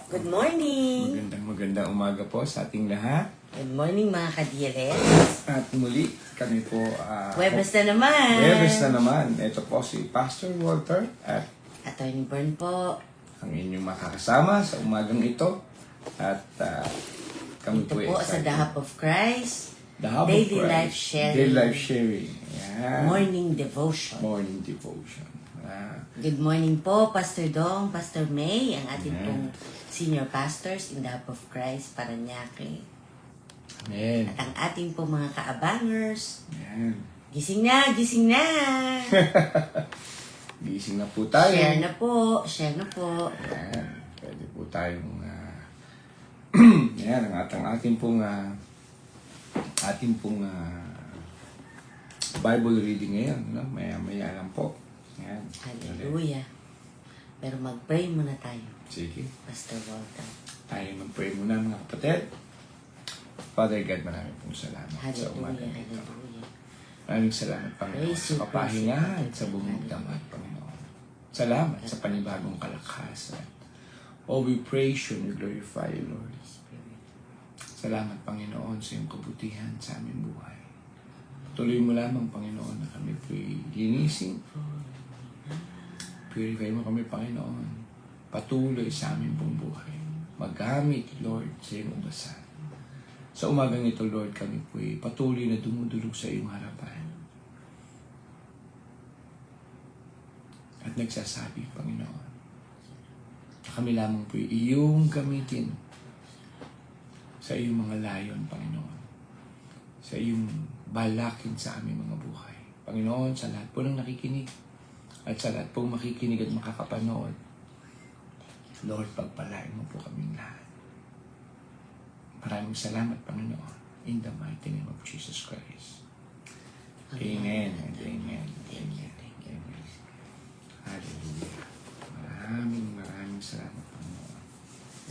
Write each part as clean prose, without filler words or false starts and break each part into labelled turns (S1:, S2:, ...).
S1: Good morning!
S2: Magandang umaga po sa ating lahat.
S1: Good morning mga kadiyales.
S2: At muli, kami po...
S1: Webes na naman!
S2: Webes na naman. Ito po si Pastor Walter at
S1: Attorney Bern po.
S2: ang inyong makakasama sa umagang ito. At kami
S1: Ito
S2: po
S1: po sa The Hub of Christ.
S2: The Hub of
S1: Daily
S2: Christ.
S1: Life Sharing.
S2: Daily Life Sharing. Yan.
S1: Morning Devotion.
S2: Morning Devotion.
S1: Good morning po, Pastor Dong, Pastor May, ang ating
S2: Amen.
S1: pong senior pastors in the Hub of Christ, Paranaque.
S2: Amen.
S1: At ang ating pong mga kaabangers.
S2: Yan.
S1: Gising na! Gising na!
S2: Gising na po tayo.
S1: Share na po! Share na po!
S2: Yan. Pwede po tayong... yan, ang ating pong... Bible reading ngayon. No? Maya lang po. Yan.
S1: Hallelujah! Pero mag-pray muna tayo,
S2: Sige.
S1: Pastor Walter.
S2: Tayo mag-pray muna mga kapatid. Father God, maraming pong salamat sa umaga
S1: Hallelujah!
S2: nito.
S1: Hallelujah!
S2: Maraming salamat, Panginoon,
S1: Praise
S2: sa
S1: you,
S2: kapahinga
S1: praise you.
S2: at sa bumong damat, Panginoon. Salamat sa panibagong kalakasan. Oh, we praise you and we glorify you, Lord. Salamat, Panginoon, sa iyong kabutihan sa aming buhay. Tuloy mo lamang, Panginoon, na kami po'y linisin. Purify mo kami, Panginoon. Patuloy sa aming buong buhay. Magamit, Lord, sa iyong ubasan. Sa umagang ito, Lord, kami po'y patuloy na dumudulog sa iyong harapan. At nagsasabi, Panginoon, na kami lamang po'y iyong gamitin sa iyong mga layon, Panginoon. Sa iyong balakin sa aming mga buhay. Panginoon, sa lahat po ng nakikinig at sa lahat pong makikinig at makakapanood, Lord, pagpalain mo po kaming lahat. Maraming salamat, Panginoon. In the mighty name of Jesus Christ. Amen and amen. Amen. Amen. Hallelujah. Maraming salamat, Panginoon.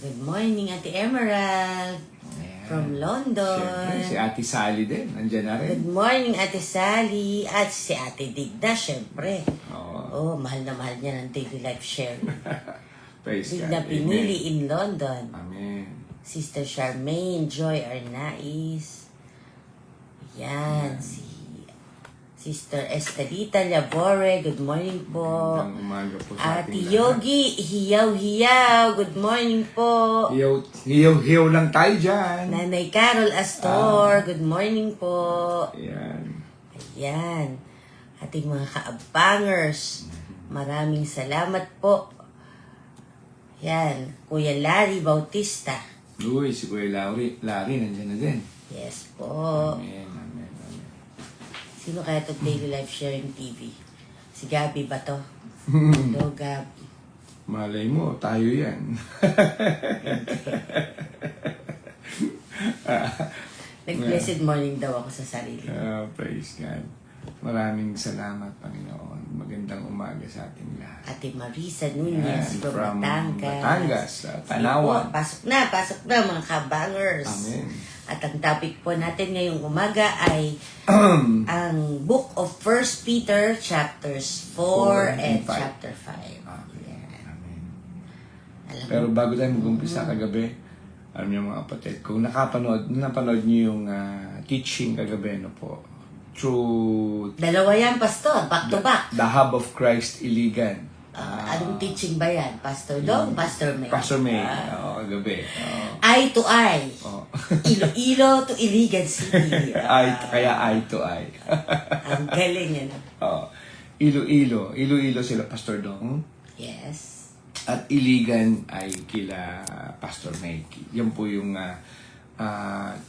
S1: Good morning, Ate Emerald.
S2: Ayan.
S1: From London.
S2: Siyempre, si Ate Sally din. Nandiyan na rin.
S1: Good morning, Ate Sally. At si Ate Digna, syempre.
S2: Oo.
S1: Oh, mahal na mahal niya ng Daily Life Share.
S2: Praise God.
S1: Digna pinili in London.
S2: Amen.
S1: Sister Charmaine Joy Arnaiz. Yan, si Sister Estelita Labore. Good morning po.
S2: Magandang umaga po sa
S1: Ate
S2: ating lahat.
S1: Yogi, hiyaw-hiyaw. Good morning po.
S2: Hiyaw lang tayo dyan.
S1: Nanay Carol Astor, good morning po.
S2: Ayan.
S1: Ayan, ating mga kaabangers, maraming salamat po. Yan, Kuya Larry Bautista.
S2: Uy, si Kuya Larry nandiyan na din.
S1: Yes po.
S2: Amen, amen, amen.
S1: Sino kaya ito Daily Life Sharing TV? Si Gabi ba to? Hello, Gab.
S2: Malay mo, tayo yan.
S1: Nag-blessed morning daw ako sa sarili.
S2: Praise God. Maraming salamat, Panginoon. Magandang umaga sa ating lahat.
S1: Ate Marisa Nunez
S2: Yan,
S1: from Batangas.
S2: Batangas, Tanawan.
S1: Sige po, pasok na mga kabangers.
S2: Amen.
S1: At ang topic po natin ngayong umaga ay ang Book of 1 Peter chapters 4 and
S2: five.
S1: chapter 5.
S2: Okay. Amen.
S1: Alam
S2: Pero
S1: mo,
S2: bago tayo mag-umpisa kagabi, alam niyo mga kapatid, kung napanood niyo yung teaching kagabi, no po, through
S1: dalawa yan, Pastor, back to back.
S2: The Hub of Christ, Iligan.
S1: Anong teaching ba yan? Pastor Dong, Pastor May?
S2: Pastor May, kagabi.
S1: Eye to eye.
S2: Oh.
S1: Iloilo to Iligan City.
S2: Eye to eye.
S1: Ang galing yan.
S2: Iloilo sila, Pastor Dong.
S1: Yes.
S2: At Iligan ay kila Pastor May. Yan po yung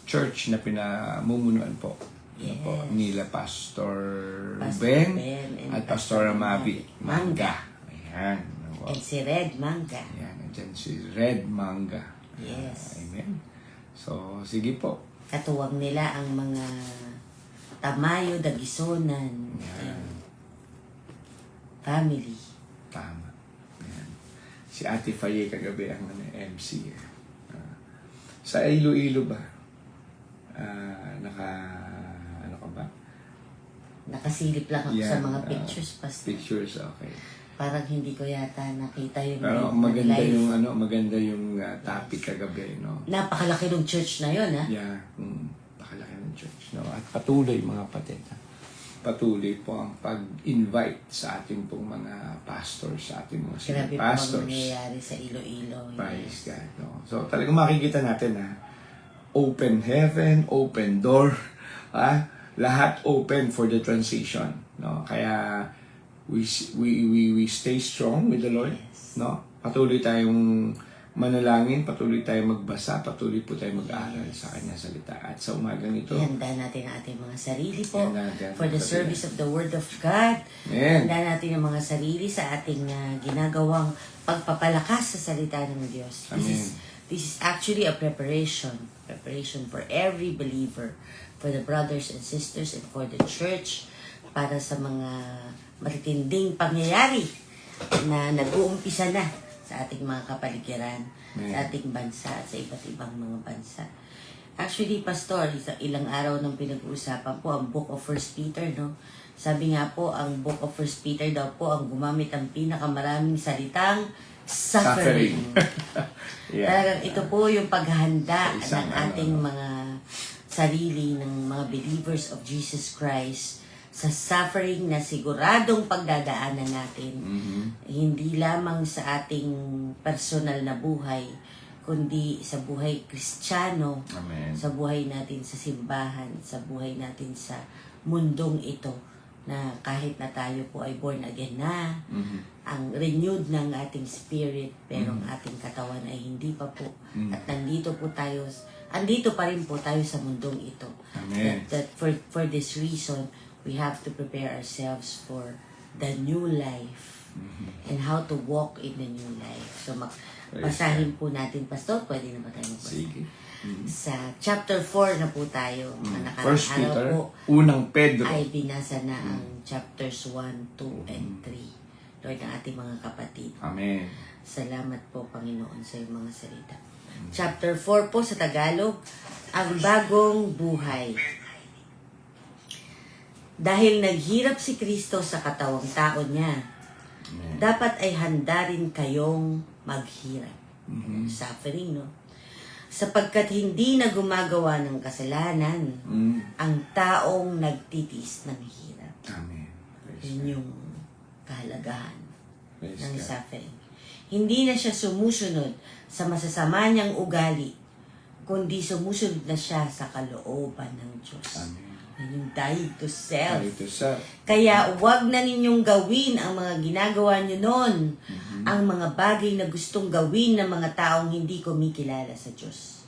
S2: church na pinamumunuan po. Yan po,
S1: Yes.
S2: nila Pastor
S1: Pastor
S2: Ben
S1: Ben and
S2: at Pastor Mavi
S1: Manga.
S2: Ayan.
S1: And si Red Manga.
S2: Ayan, nandiyan si Red Manga.
S1: Yes.
S2: Amen. So, sige po.
S1: Katuwang nila ang mga Tamayo, Dagisonan,
S2: Ayan.
S1: family.
S2: Tama. Ayan. Si Ate Faye kagabi ang MC. Sa Iloilo ba? Ano ka ba?
S1: Nakasilip lang ako
S2: Yan,
S1: sa mga pictures, Pastor.
S2: Pictures, okay.
S1: Parang hindi ko yata nakita yung
S2: Pero maganda yung topic kagabi, no?
S1: Napakalaki ng church na yun, ha?
S2: Yeah, pakalaki ng church, no? At patuloy, mga kapatid, patuloy po ang pag-invite sa ating pong mga pastors, sa ating mga senior
S1: Grabe po
S2: pastors.
S1: ang nangyayari sa Iloilo.
S2: Praise God, no? So, talagang makikita natin, open heaven, open door, lahat open for the transition, no? Kaya we stay strong with the Lord,
S1: Yes.
S2: no? Patuloy tayong manalangin, patuloy tayong magbasa, patuloy po tayong mag-aaral sa kanyang salita. At sa umagang ito,
S1: Ihanda natin ang ating mga sarili po
S2: Ihanda natin
S1: for the
S2: ang sarili.
S1: service of the Word of God.
S2: Amen.
S1: Ihanda natin ang mga sarili sa ating ginagawang pagpapalakas sa salita ng Diyos.
S2: Amen.
S1: This is actually a preparation for every believer, for the brothers and sisters, and for the church, para sa mga matitinding pangyayari na nag-uumpisa na sa ating mga kapaligiran,
S2: Amen.
S1: sa ating bansa, at sa iba't ibang mga bansa. Actually, Pastor, ilang araw nang pinag-uusapan po ang Book of 1 Peter, no? Sabi nga po, ang Book of 1 Peter daw po ang gumamit ang pinakamaraming salitang suffering.
S2: Yeah.
S1: Talagang ito po yung paghahanda
S2: Isang
S1: ng ating mga sarili, ng mga believers of Jesus Christ sa suffering na siguradong pagdadaanan natin.
S2: Mhm.
S1: Hindi lamang sa ating personal na buhay, kundi sa buhay Kristiyano,
S2: Amen.
S1: sa buhay natin sa simbahan, sa buhay natin sa mundong ito, na kahit na tayo po ay born again na,
S2: Mhm.
S1: ang renewed ng ating spirit, pero ang ating katawan ay hindi pa po. At andito pa rin po tayo sa mundong ito.
S2: Amen.
S1: That for this reason, we have to prepare ourselves for the new life and how to walk in the new life. So, basahin po natin, Pastor. Pwede na ba tayo magbasa?
S2: Sige.
S1: Sa chapter 4 na po tayo. Ang nakaraang
S2: First
S1: araw
S2: Peter,
S1: po
S2: unang Pedro.
S1: ay binasa na ang chapters 1, 2, and 3. Lord, ng ating mga kapatid.
S2: Amen.
S1: Salamat po, Panginoon, sa iyong mga salita. Chapter 4 po sa Tagalog, ang bagong buhay. Dahil naghirap si Kristo sa katawang tao niya,
S2: Amen.
S1: dapat ay handa rin kayong maghirap.
S2: Mhm.
S1: Suffering, no? Sapagkat hindi na gumagawa ng kasalanan ang taong nagtitis ng hirap.
S2: Amen. Praise
S1: Yun yung kahalagahan
S2: Praise
S1: ng
S2: God.
S1: suffering. Hindi na siya sumusunod sa masasama niyang ugali, kundi sumusunod na siya sa kalooban ng Diyos.
S2: Amen.
S1: Yun yung dying to self.
S2: Ito sa
S1: Kaya wag na ninyong gawin ang mga ginagawa niyo noon, ang mga bagay na gustong gawin ng mga taong hindi kumikilala sa Diyos.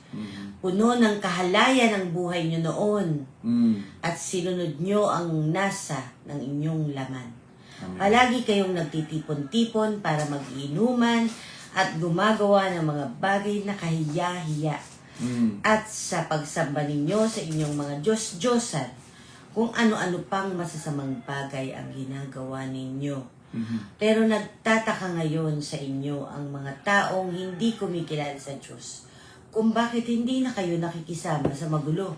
S1: Puno ng kahalayan ang buhay niyo noon at sinunod niyo ang nasa ng inyong laman. Palagi kayong nagtitipon-tipon para mag-inuman at gumagawa ng mga bagay na kahiya-hiya. At sa pagsamba ninyo sa inyong mga Diyos-Diyosan, kung ano-ano pang masasamang bagay ang ginagawa ninyo. Pero nagtataka ngayon sa inyo ang mga taong hindi kumikilala sa Diyos, kung bakit hindi na kayo nakikisama sa magulo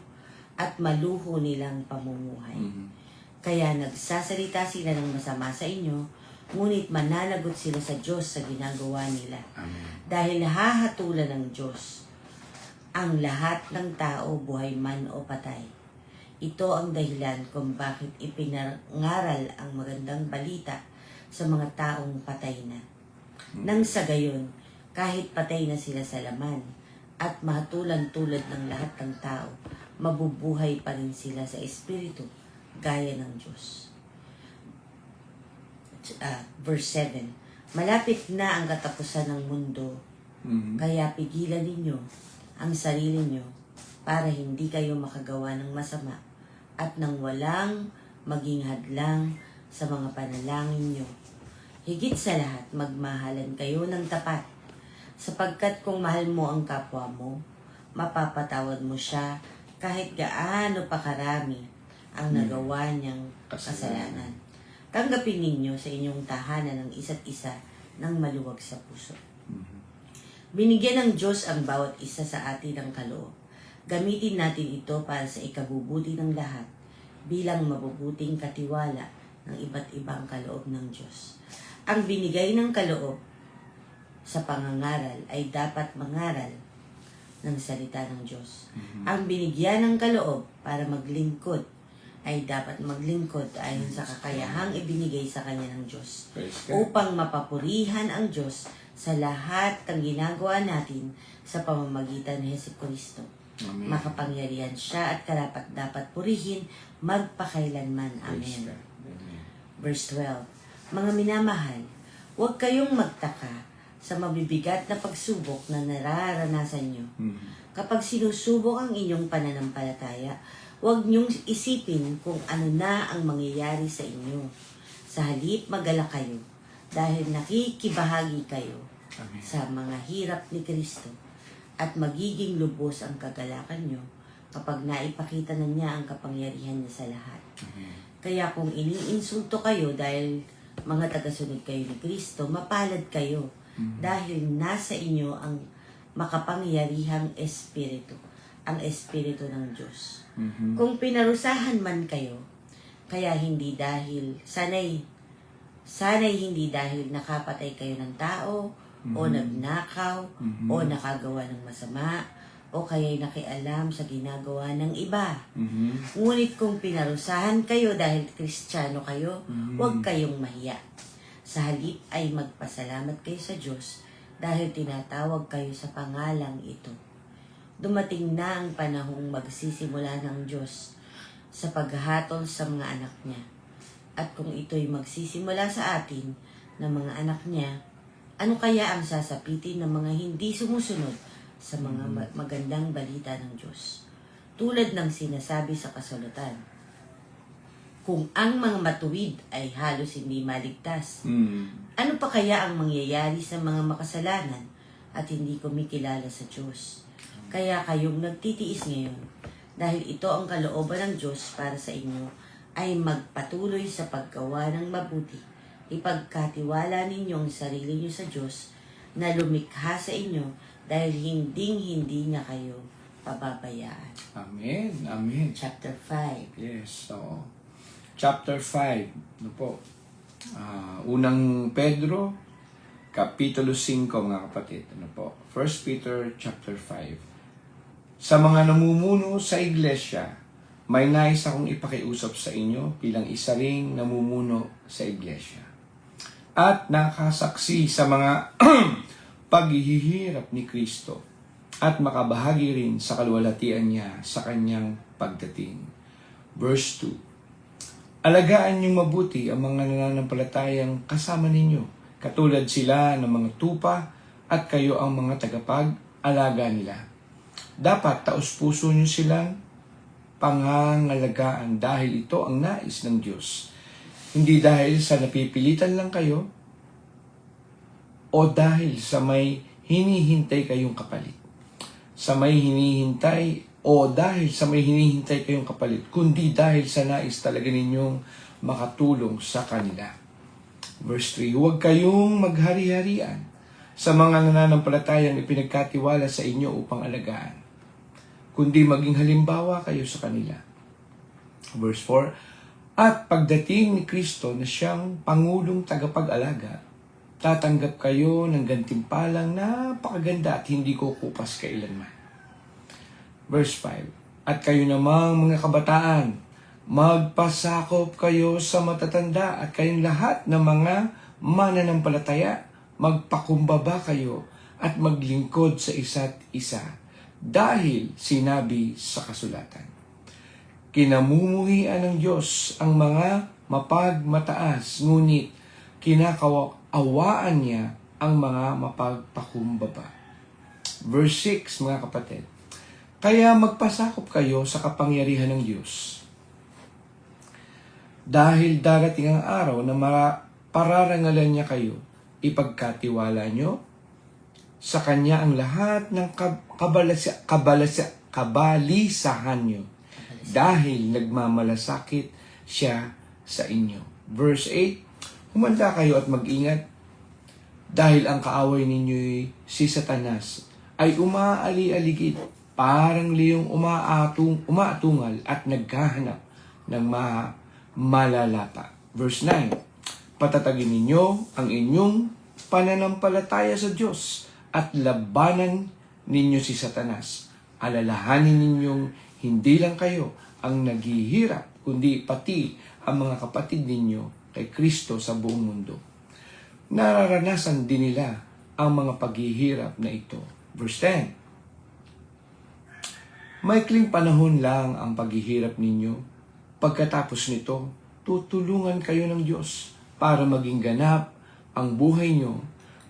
S1: at maluho nilang pamumuhay. Kaya nagsasalita sila ng masama sa inyo, ngunit mananagot sila sa Diyos sa ginagawa nila.
S2: Amen.
S1: Dahil hahatulan ng Diyos ang lahat ng tao, buhay man o patay. Ito ang dahilan kung bakit ipinangaral ang magandang balita sa mga taong patay na. Nang sa gayon, kahit patay na sila sa laman at mahatulan tulad ng lahat ng tao, mabubuhay pa rin sila sa espiritu gaya ng Diyos. Verse 7, malapit na ang katapusan ng mundo, kaya pigilan ninyo ang sarili nyo para hindi kayo makagawa ng masama at nang walang maging hadlang sa mga panalangin nyo. Higit sa lahat, magmahalan kayo ng tapat, sapagkat kung mahal mo ang kapwa mo, mapapatawad mo siya kahit gaano pa karami ang nagawa niyang kasalanan. Tanggapin ninyo sa inyong tahanan ng isa't isa ng maluwag sa puso. Binigyan ng Diyos ang bawat isa sa atin ng kaloob. Gamitin natin ito para sa ikabubuti ng lahat bilang mabubuting katiwala ng iba't ibang kaloob ng Diyos. Ang binigay ng kaloob sa pangangaral ay dapat mangaral ng salita ng Diyos. Ang binigyan ng kaloob para maglingkod ay dapat maglingkod ayon sa kakayahang ibinigay sa kanya ng Diyos
S2: Praise God.
S1: upang mapapurihan ang Diyos sa lahat ng ginagawa natin sa pamamagitan ni Jesucristo.
S2: Amen.
S1: Makapangyarihan siya at karapat dapat purihin magpakailanman.
S2: Praise
S1: Amen.
S2: God. Amen.
S1: Verse 12. Mga minamahal, huwag kayong magtaka sa mabibigat na pagsubok na nararanasan nyo. Kapag sinusubok ang inyong pananampalataya, huwag niyong isipin kung ano na ang mangyayari sa inyo. Sa halip, magalak kayo dahil nakikibahagi kayo
S2: Amen.
S1: sa mga hirap ni Kristo at magiging lubos ang kagalakan nyo kapag naipakita na niya ang kapangyarihan niya sa lahat.
S2: Amen.
S1: Kaya kung iniinsulto kayo dahil mga tagasunod kayo ni Kristo, mapalad kayo dahil nasa inyo ang makapangyarihang Espiritu, ang Espiritu ng Diyos. Kung pinarusahan man kayo, kaya hindi dahil, sana'y hindi dahil nakapatay kayo ng tao, o nagnakaw, o nakagawa ng masama, o kaya'y nakialam sa ginagawa ng iba. Ngunit kung pinarusahan kayo dahil Kristiyano kayo, huwag kayong mahiya. Sa halip ay magpasalamat kayo sa Diyos dahil tinatawag kayo sa pangalang ito. Dumating na ang panahong magsisimula ng Diyos sa paghahatol sa mga anak niya. At kung ito'y magsisimula sa atin ng mga anak niya, ano kaya ang sasapitin ng mga hindi sumusunod sa mga magandang balita ng Diyos? Tulad ng sinasabi sa kasulatan, kung ang mga matuwid ay halos hindi maligtas, ano pa kaya ang mangyayari sa mga makasalanan at hindi kumikilala sa Diyos? Kaya kayong nagtitiis ngayon, dahil ito ang kalooban ng Diyos para sa inyo, ay magpatuloy sa paggawa ng mabuti. Ipagkatiwala ninyo ang sarili niyo sa Diyos na lumikha sa inyo dahil hindi niya kayo pababayaan.
S2: Amen. Amen.
S1: Chapter 5.
S2: Yes, so chapter 5, ano po? Unang Pedro, Kapitulo 5, mga kapatid. Ano po? 1 Peter chapter 5. Sa mga namumuno sa iglesia, may nais akong ipakiusap sa inyo bilang isa ring namumuno sa iglesia. At nakasaksi sa mga paghihirap ni Kristo at makabahagi rin sa kaluwalhatian niya sa kanyang pagdating. Verse 2. Alagaan niyong mabuti ang mga nananampalatayang kasama ninyo, katulad sila ng mga tupa at kayo ang mga tagapag-alaga nila. Dapat taos-puso niyo silang pangangalagaan dahil ito ang nais ng Diyos. Hindi dahil sa napipilitan lang kayo o dahil sa may hinihintay kayong kapalit. Sa may hinihintay o dahil sa may hinihintay kayong kapalit, kundi dahil sa nais talaga ninyong makatulong sa kanila. Verse 3, huwag kayong maghari-harian sa mga nananampalatayang ipinagkatiwala sa inyo upang alagaan, kundi maging halimbawa kayo sa kanila. Verse 4, at pagdating ni Kristo na siyang Pangulong tagapag-alaga, tatanggap kayo ng gantimpalang napakaganda at hindi kukupas kailanman. Verse 5, at kayo namang mga kabataan, magpasakop kayo sa matatanda at kayong lahat ng mga mananampalataya, magpakumbaba kayo at maglingkod sa isa't isa dahil sinabi sa kasulatan. Kinamumuhian ng Diyos ang mga mapagmataas, ngunit kinakawaan niya ang mga mapagpakumbaba. Verse 6, mga kapatid, kaya magpasakop kayo sa kapangyarihan ng Diyos. Dahil darating ang araw na pararangalan niya kayo, ipagkatiwala nyo sa Kanya ang lahat ng kabalisahan nyo dahil nagmamalasakit siya sa inyo. Verse 8, humanda kayo at mag-ingat dahil ang kaaway ninyo'y si Satanas ay umaali-aligid parang liyong umaatungal at naghahanap ng malalata. Verse 9, Patatagin ninyo ang inyong pananampalataya sa Diyos at labanan ninyo si Satanas. Alalahanin ninyong hindi lang kayo ang naghihirap, kundi pati ang mga kapatid ninyo kay Kristo sa buong mundo. Nararanasan din nila ang mga paghihirap na ito. Verse 10. Maikling panahon lang ang paghihirap ninyo. Pagkatapos nito, tutulungan kayo ng Diyos para maging ganap ang buhay nyo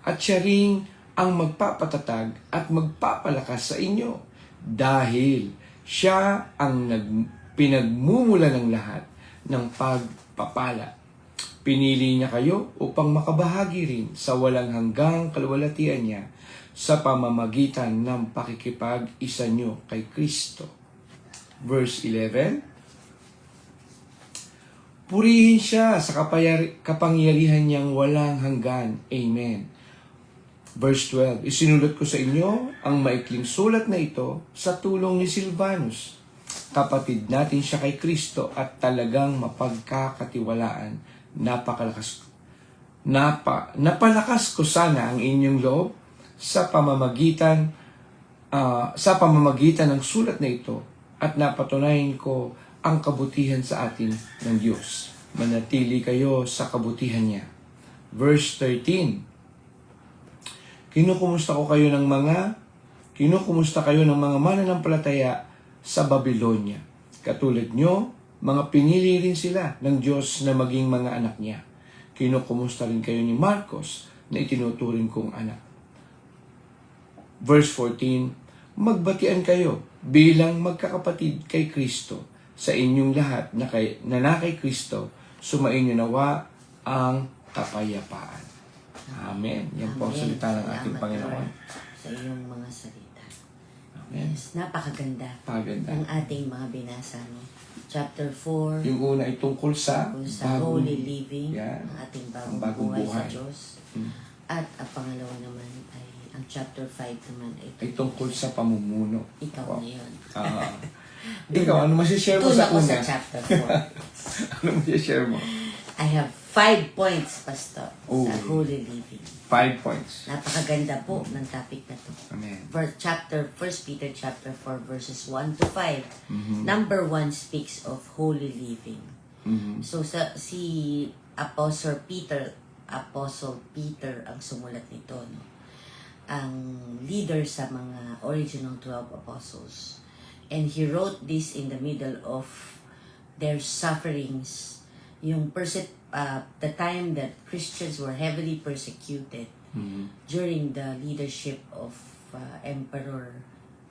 S2: at siya ring ang magpapatatag at magpapalakas sa inyo dahil siya ang pinagmumula ng lahat ng pagpapala. Pinili niya kayo upang makabahagi rin sa walang hanggang kaluwalhatian niya sa pamamagitan ng pakikipag-isa nyo kay Kristo. Verse 11. Purihin siya sa kapangyarihan niyang walang hanggan. Amen. Verse 12. Isinulat ko sa inyo ang maikling sulat na ito sa tulong ni Silvanus. Kapatid natin siya kay Kristo at talagang mapagkakatiwalaan. Napalakas ko sana ang inyong loob sa pamamagitan ng sulat na ito at napatunayan ko ang kabutihan sa atin ng Diyos. Manatili kayo sa kabutihan niya. Verse 13. Kinukumusta kayo ng mga mananampalataya sa Babylonia. Katulad nyo, mga pinili rin sila ng Diyos na maging mga anak niya. Kinukumusta rin kayo ni Marcos na itinuturing kong anak. Verse 14. Magbatian kayo bilang magkakapatid kay Kristo. Sa inyong lahat na kay Kristo, sumainyo nawa ang kapayapaan. Amen. Yan po ang salita ng ating Panginoon.
S1: Sa iyong mga salita.
S2: Amen.
S1: Yes, napakaganda.
S2: Paganda.
S1: Ang ating mga binasa. No? Chapter 4.
S2: Yung una ay tungkol sa
S1: holy living.
S2: Yan.
S1: Ang ating
S2: Ang
S1: bagong buhay sa Diyos. At ang pangalawa naman ay ang chapter 5 naman
S2: ay tungkol sa pamumuno.
S1: Ikaw
S2: Wow.
S1: na yun.
S2: Ikaw, ano masishare mo sa
S1: Doon ako
S2: una?
S1: sa chapter 4.
S2: Ano masishare mo?
S1: I have 5 points, Pastor,
S2: Oh.
S1: sa holy living.
S2: 5 points.
S1: Napakaganda po ng topic na to.
S2: Amen.
S1: First Peter chapter 4 verses 1 to 5.
S2: Mhm.
S1: Number 1 speaks of holy living.
S2: Mhm.
S1: So si Apostle Peter ang sumulat nito, no? Ang leader sa mga original 12 apostles. And he wrote this in the middle of their sufferings, the time that Christians were heavily persecuted
S2: Mhm.
S1: during the leadership of Emperor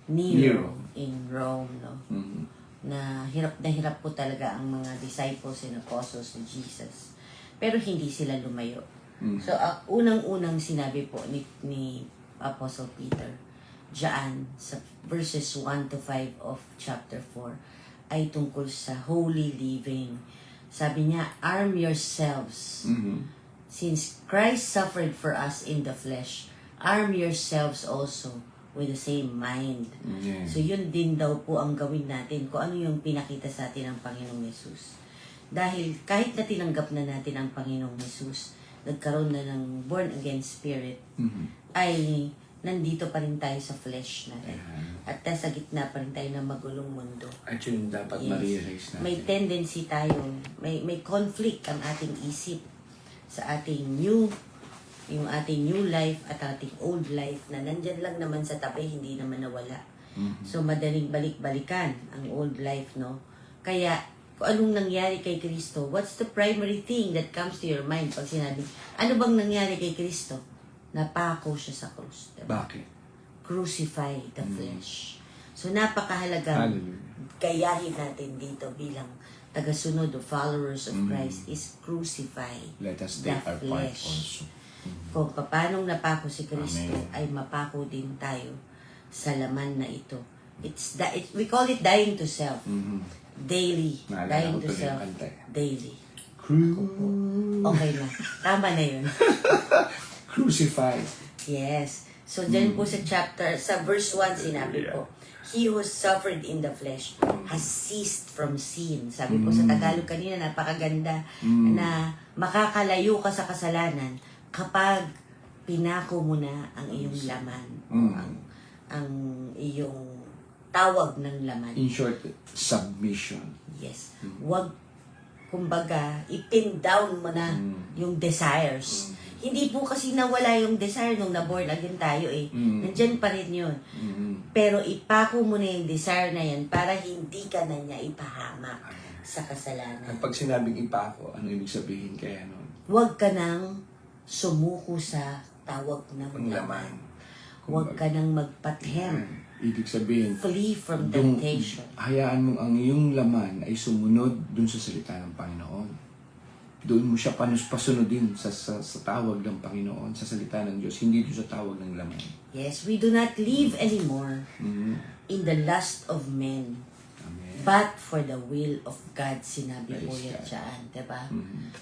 S1: Nero in Rome, no?
S2: Mhm.
S1: Na hirap po talaga ang mga disciples and apostles ni Jesus. Pero hindi sila lumayo.
S2: Mhm.
S1: So, unang-unang sinabi po ni Apostle Peter, diyan sa verses 1 to 5 of chapter 4, ay tungkol sa holy living. Sabi niya, arm yourselves.
S2: Mhm.
S1: Since Christ suffered for us in the flesh, arm yourselves also with the same mind.
S2: Yeah.
S1: So yun din daw po ang gawin natin kung ano yung pinakita sa atin ng Panginoong Yesus. Dahil kahit na tinanggap na natin ang Panginoong Yesus, nagkaroon na ng born again spirit,
S2: Mhm.
S1: ay nandito pa rin tayo sa flesh natin.
S2: Yeah.
S1: At nasa gitna pa rin tayo ng magulong mundo.
S2: At yun dapat
S1: Yes.
S2: ma-realize natin.
S1: May tendency tayo, may conflict ang ating isip sa ating yung ating new life at ating old life na nandyan lang naman sa tabi, hindi naman nawala.
S2: Mhm.
S1: So, madaling balik-balikan ang old life, no? Kaya, kung anong nangyari kay Kristo, what's the primary thing that comes to your mind pag sinabi, ano bang nangyari kay Kristo? Napako siya sa krus. Diba?
S2: Bakit?
S1: Crucify the flesh. So, napakahalagang
S2: Hallelujah.
S1: gayahin natin dito bilang tagasunod o followers of
S2: Mm.
S1: Christ is crucify
S2: Let us
S1: the
S2: take our part
S1: flesh.
S2: also.
S1: Kung paanong napako si Kristo,
S2: Amen.
S1: ay mapako din tayo sa laman na ito. We call it dying to self.
S2: Mhm.
S1: Daily.
S2: Naalala
S1: Dying
S2: ko
S1: to
S2: tuloy
S1: self.
S2: ang kanta.
S1: Daily.
S2: Cru-
S1: Okay na. Tama na yun.
S2: Crucified.
S1: Yes. So, dyan po sa verse 1, sinabi po, He who suffered in the flesh has ceased from sin. Sabi po sa Tagalog kanina, napakaganda, na makakalayo ka sa kasalanan kapag pinako mo na ang iyong laman. O ang iyong tawag ng laman.
S2: In short, submission.
S1: Yes. Wag, kumbaga, ipin down mo na yung desires. Hindi po kasi nawala yung desire nung na-born again tayo eh. Nandyan pa rin yun. Pero ipako mo na yung desire na yan para hindi ka na niya ipahamak sa kasalanan.
S2: At pag sinabing ipako, ano ibig sabihin kaya nun?
S1: Huwag ka nang sumuko sa tawag ng
S2: Ang
S1: laman.
S2: laman.
S1: Huwag ka nang magpatempt.
S2: Ibig sabihin,
S1: Flee from temptation.
S2: hayaan mo ang iyong laman ay sumunod dun sa salita ng Panginoon. Doon mo siya pasunodin sa tawag ng Panginoon, sa salita ng Diyos, hindi doon sa tawag ng laman.
S1: Yes, we do not live anymore in the lust of men,
S2: Amen.
S1: but for the will of God. Sinabi po
S2: Praise
S1: yan
S2: God.
S1: dyan, diba?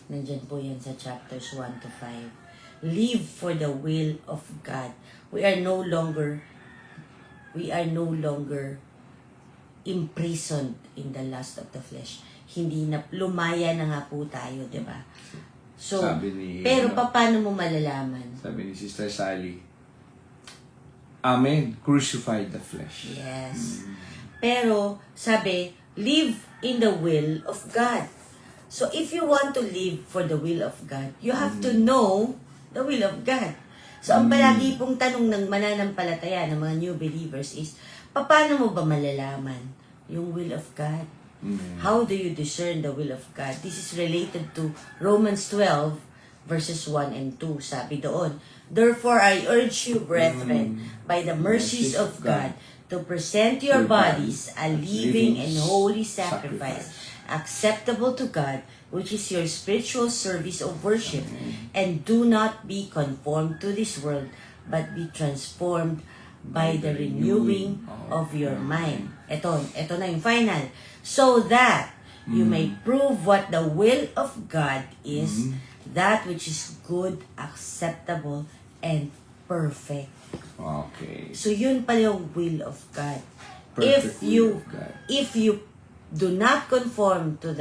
S1: Nandyan po yan sa chapters 1 to 5. Live for the will of God. We are no longer imprisoned in the lust of the flesh. Hindi na, lumaya na nga po tayo, di ba? So, pero paano mo malalaman?
S2: Sabi ni Sister Sally, Amen, crucify the flesh.
S1: Yes. Pero, sabi, live in the will of God. So, if you want to live for the will of God, you have to know the will of God. So, ang palagi pong tanong ng mananampalataya, ng mga new believers is, paano mo ba malalaman yung will of God? How do you discern the will of God? This is related to Romans 12, verses 1 and 2. Sabi doon, Therefore, I urge you, brethren, by the mercies of God, to present your bodies a living and holy sacrifice, acceptable to God, which is your spiritual service of worship. And do not be conformed to this world, but be transformed by the renewing of your mind. Ito na yung final. So that you may prove what the will of God is, that which is good, acceptable, and perfect.
S2: Okay.
S1: So yun pala yung will of God.
S2: Perfect will of God.
S1: If you do not conform to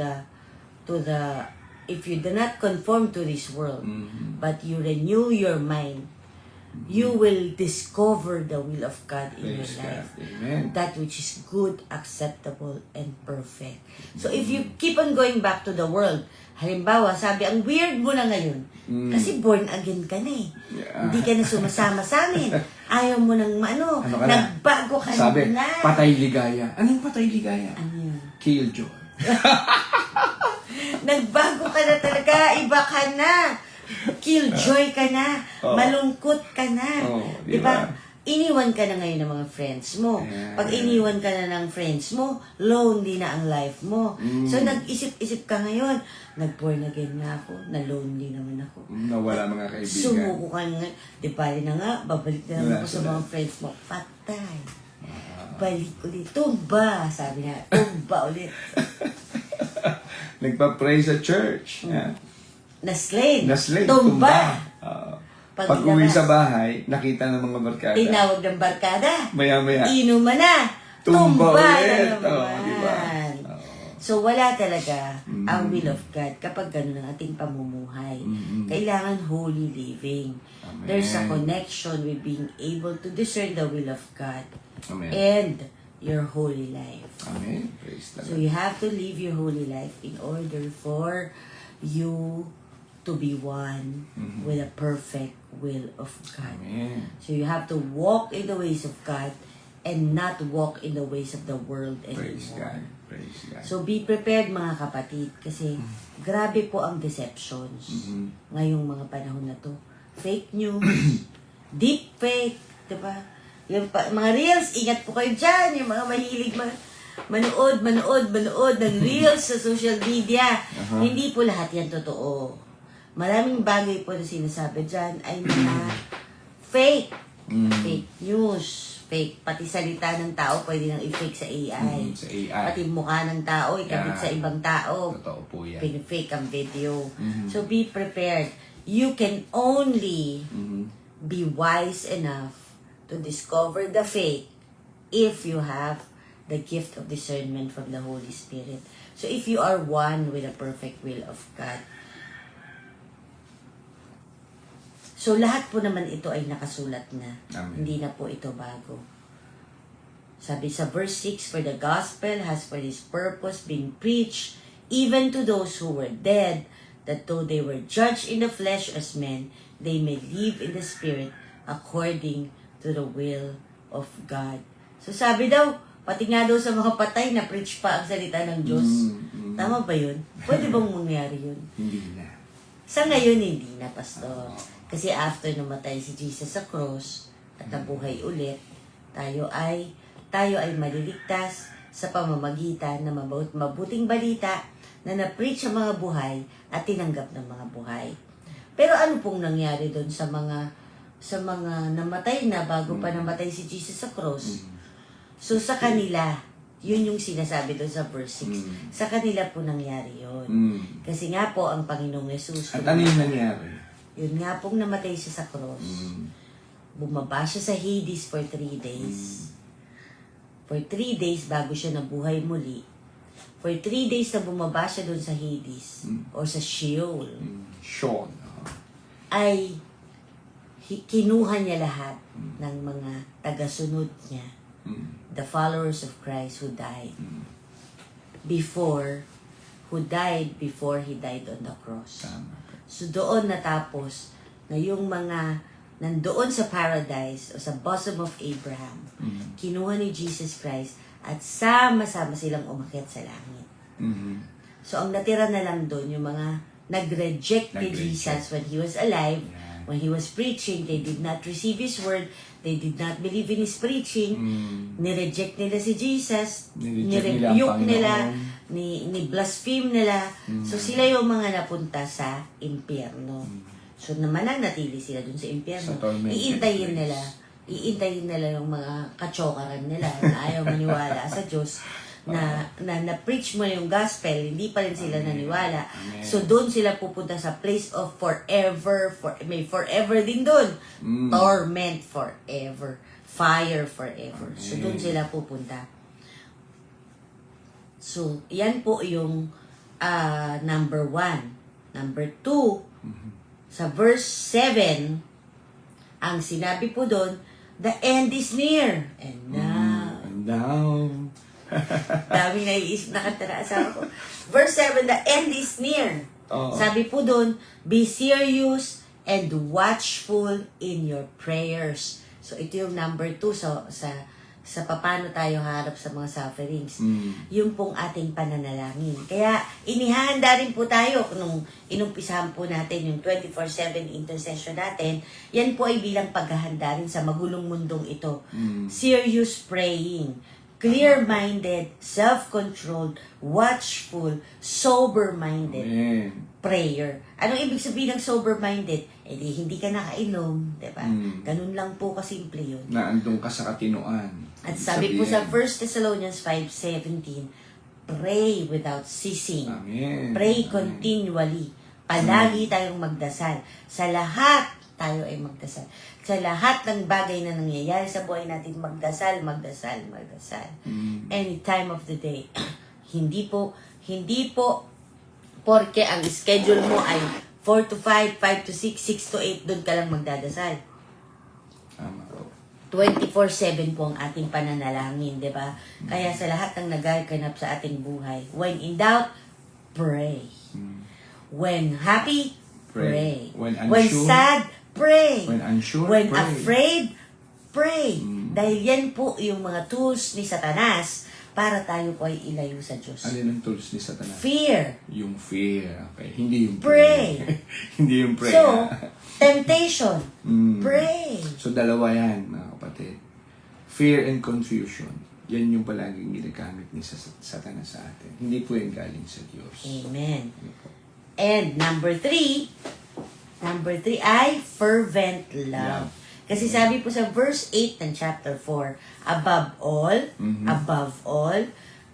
S1: this world, but you renew your mind, you will discover the will of God in
S2: Praise
S1: your life.
S2: God. Amen.
S1: That which is good, acceptable, and perfect. So if you keep on going back to the world, halimbawa, sabi, ang weird mo na ngayon. Kasi born again ka na eh.
S2: Yeah.
S1: Hindi ka na sumasama sa amin. Ayaw mo nang
S2: Ano ka na?
S1: nagbago ka
S2: Sabi,
S1: na.
S2: patay ligaya. Anong patay ligaya?
S1: Ano yun?
S2: Killjoy.
S1: Nagbago ka na talaga. Iba ka na. Killjoy ka na.
S2: Oh.
S1: Malungkot ka na.
S2: Oh,
S1: diba?
S2: diba?
S1: Iniwan ka na ngayon ng mga friends mo.
S2: Yeah.
S1: Pag iniwan ka na ng friends mo, lonely na ang life mo. So, nag-isip-isip ka ngayon, nag-born again na ako, na-lonely naman ako.
S2: Nawala mga kaibigan.
S1: Sumuko ka nga, di bali na nga, babalik na naman
S2: Wala
S1: ako sa
S2: sila.
S1: mga friends mo. Patay. Balik ulit. Tumba. Sabi niya, tumba ulit.
S2: Nagpa-pray sa church. Yeah.
S1: Naslay.
S2: Naslay.
S1: Tumba.
S2: Pag uwi sa bahay, nakita ng mga barkada.
S1: Tinawag ng barkada.
S2: Maya-maya.
S1: Inuman na.
S2: Tumba ulit.
S1: na naman.
S2: Oh, diba?
S1: So, wala talaga ang will of God kapag gano'n ang ating pamumuhay. Kailangan holy living.
S2: Amen.
S1: There's a connection with being able to discern the will of God
S2: Amen.
S1: and your holy life.
S2: Amen. Praise the
S1: So,
S2: Lord.
S1: you have to live your holy life in order for you to be one with the perfect will of God.
S2: Amen.
S1: So you have to walk in the ways of God and not walk in the ways of the world
S2: Praise God.
S1: anymore.
S2: Praise God.
S1: So be prepared mga kapatid kasi grabe po ang deceptions ngayong mga panahon na to. Fake news, deep fake, diba? Yung mga reels, ingat po kayo dyan. Yung mga mahilig manood ng reels sa social media. Hindi po lahat yan totoo. Maraming bagay po na sinasabi dyan ay mga fake. Fake news. Fake. Pati salita ng tao pwede nang i-fake sa AI.
S2: Sa AI.
S1: Pati mukha ng tao ikabit sa ibang tao.
S2: Totoo po yan.
S1: Pin-fake ang video. So be prepared. You can only be wise enough to discover the faith if you have the gift of discernment from the Holy Spirit. So if you are one with the perfect will of God. So lahat po naman ito ay nakasulat na.
S2: Amen.
S1: Hindi na po ito bago. Sabi sa verse 6, "For the gospel has for this purpose been preached even to those who were dead, that though they were judged in the flesh as men, they may live in the spirit according to the will of God." So sabi daw, pati nga daw sa mga patay na preach pa ang salita ng Diyos. Tama ba yun? Pwede bang mangyari yun?
S2: Hindi na.
S1: Sa ngayon, hindi na, Pastor. Kasi after namatay si Jesus sa cross at nabuhay ulit, tayo ay maliligtas sa pamamagitan ng mabuting balita na na-preach sa mga buhay at tinanggap ng mga buhay. Pero ano pong nangyari doon sa mga namatay na bago pa namatay si Jesus sa cross? So sa kanila, yun yung sinasabi doon sa verse 6. Sa kanila po nangyari yun. Kasi nga po ang Panginoong Yesus.
S2: At ano yung nangyari?
S1: Yun nga pong namatay siya sa cross. Bumaba siya sa Hades for 3 days. For 3 days bago siya nabuhay muli. For 3 days na bumaba siya doon sa Hades o sa Sheol.
S2: Sean.
S1: Ay kinuha niya lahat ng mga tagasunod niya. The followers of Christ who died before he died on the cross.
S2: Tama.
S1: So doon natapos na yung mga nandoon sa paradise o sa bosom of Abraham, kinuha ni Jesus Christ at sama-sama silang umakyat sa langit. So ang natira na lang doon yung mga nag-reject ni Jesus when he was alive, when he was preaching. They did not receive his word. They did not believe in his preaching. Nireject nila si Jesus. Nirebuke nila. Ni-blaspheme nila. So sila yung mga napunta sa impyerno. So namananatili sila dun sa impyerno. Iintayin nila yung mga kachokaran nila na ayaw maniwala sa Diyos. Na na-preach mo yung gospel, hindi pa rin sila naniwala.
S2: Amen.
S1: So doon sila pupunta sa place of forever, may forever din doon. Torment forever, fire forever. So doon sila pupunta. So yan po yung number 1. Number 2, sa verse 7, ang sinabi po doon, the end is near. And now, daming naiisip na kanta ko. Verse 7, the end is near. Sabi po doon, be serious and watchful in your prayers. So ito yung number 2 sa paano tayo harap sa mga sufferings. Yung pong ating pananalangin. Kaya inihanda rin po tayo nung inumpisahan po natin yung 24/7 intercession natin. Yan po ay bilang paghahanda rin sa magulong mundong ito. Serious praying. Clear-minded, self-controlled, watchful, sober-minded prayer. Anong ibig sabihin ng sober-minded? Eh di, hindi ka nakainom, diba? Ganun lang po kasimple yun.
S2: Naandun ka sa katinoan.
S1: At sabi po sa 1 Thessalonians 5:17, pray without ceasing.
S2: Amen.
S1: Pray continually. Palagi tayong magdasal. Sa lahat tayo ay magdasal. Sa lahat ng bagay na nangyayari sa buhay natin, magdasal. Any time of the day. Hindi po, porque ang schedule mo ay 4 to 5, 5 to 6, 6 to 8, doon ka lang magdadasal.
S2: Tama po.
S1: 24/7 po ang ating pananalangin, di ba? Kaya sa lahat ng nagaganap sa ating buhay, when in doubt, pray. When happy, pray.
S2: When unsure,
S1: when sad, pray.
S2: When unsure,
S1: when
S2: pray.
S1: afraid, pray. Dahil yan po yung mga tools ni Satanas para tayo po ay ilayo sa Diyos.
S2: Alin ang tools ni Satanas?
S1: Fear.
S2: Yung fear. Okay. Hindi yung
S1: Pray.
S2: Hindi yung pray.
S1: So, temptation. Pray.
S2: So, dalawa yan, mga kapatid. Fear and confusion. Yan yung palaging ginagamit ni Satanas sa atin. Hindi po yan galing sa Diyos.
S1: Amen. And number 3 ay fervent love. Kasi sabi po sa verse 8 ng chapter 4, above all,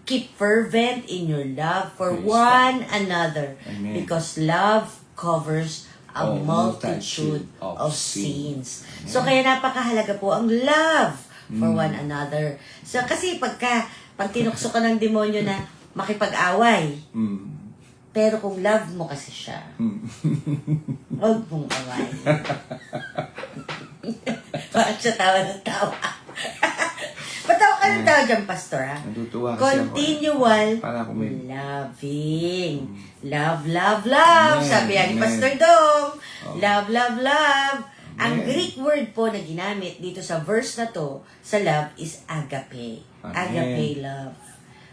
S1: keep fervent in your love for
S2: Praise
S1: one another.
S2: Amen.
S1: Because love covers a multitude of sins. So kaya napakahalaga po ang love for one another. So kasi pag tinukso ka ng demonyo na makipag-away, pero kung love mo kasi siya, huwag mong away. Bakit siya tawa ng tawa? Patawa ka ng tawa dyan, Pastor, ha?
S2: Natutuwa kasi
S1: Continual
S2: Para ako may...
S1: loving. Love, love, love.
S2: Amen.
S1: Sabi yan ni
S2: Amen.
S1: Pastor Dong.
S2: Oh.
S1: Love, love, love. Ang
S2: Amen.
S1: Greek word po na ginamit dito sa verse na to, sa love, is agape.
S2: Amen.
S1: Agape love.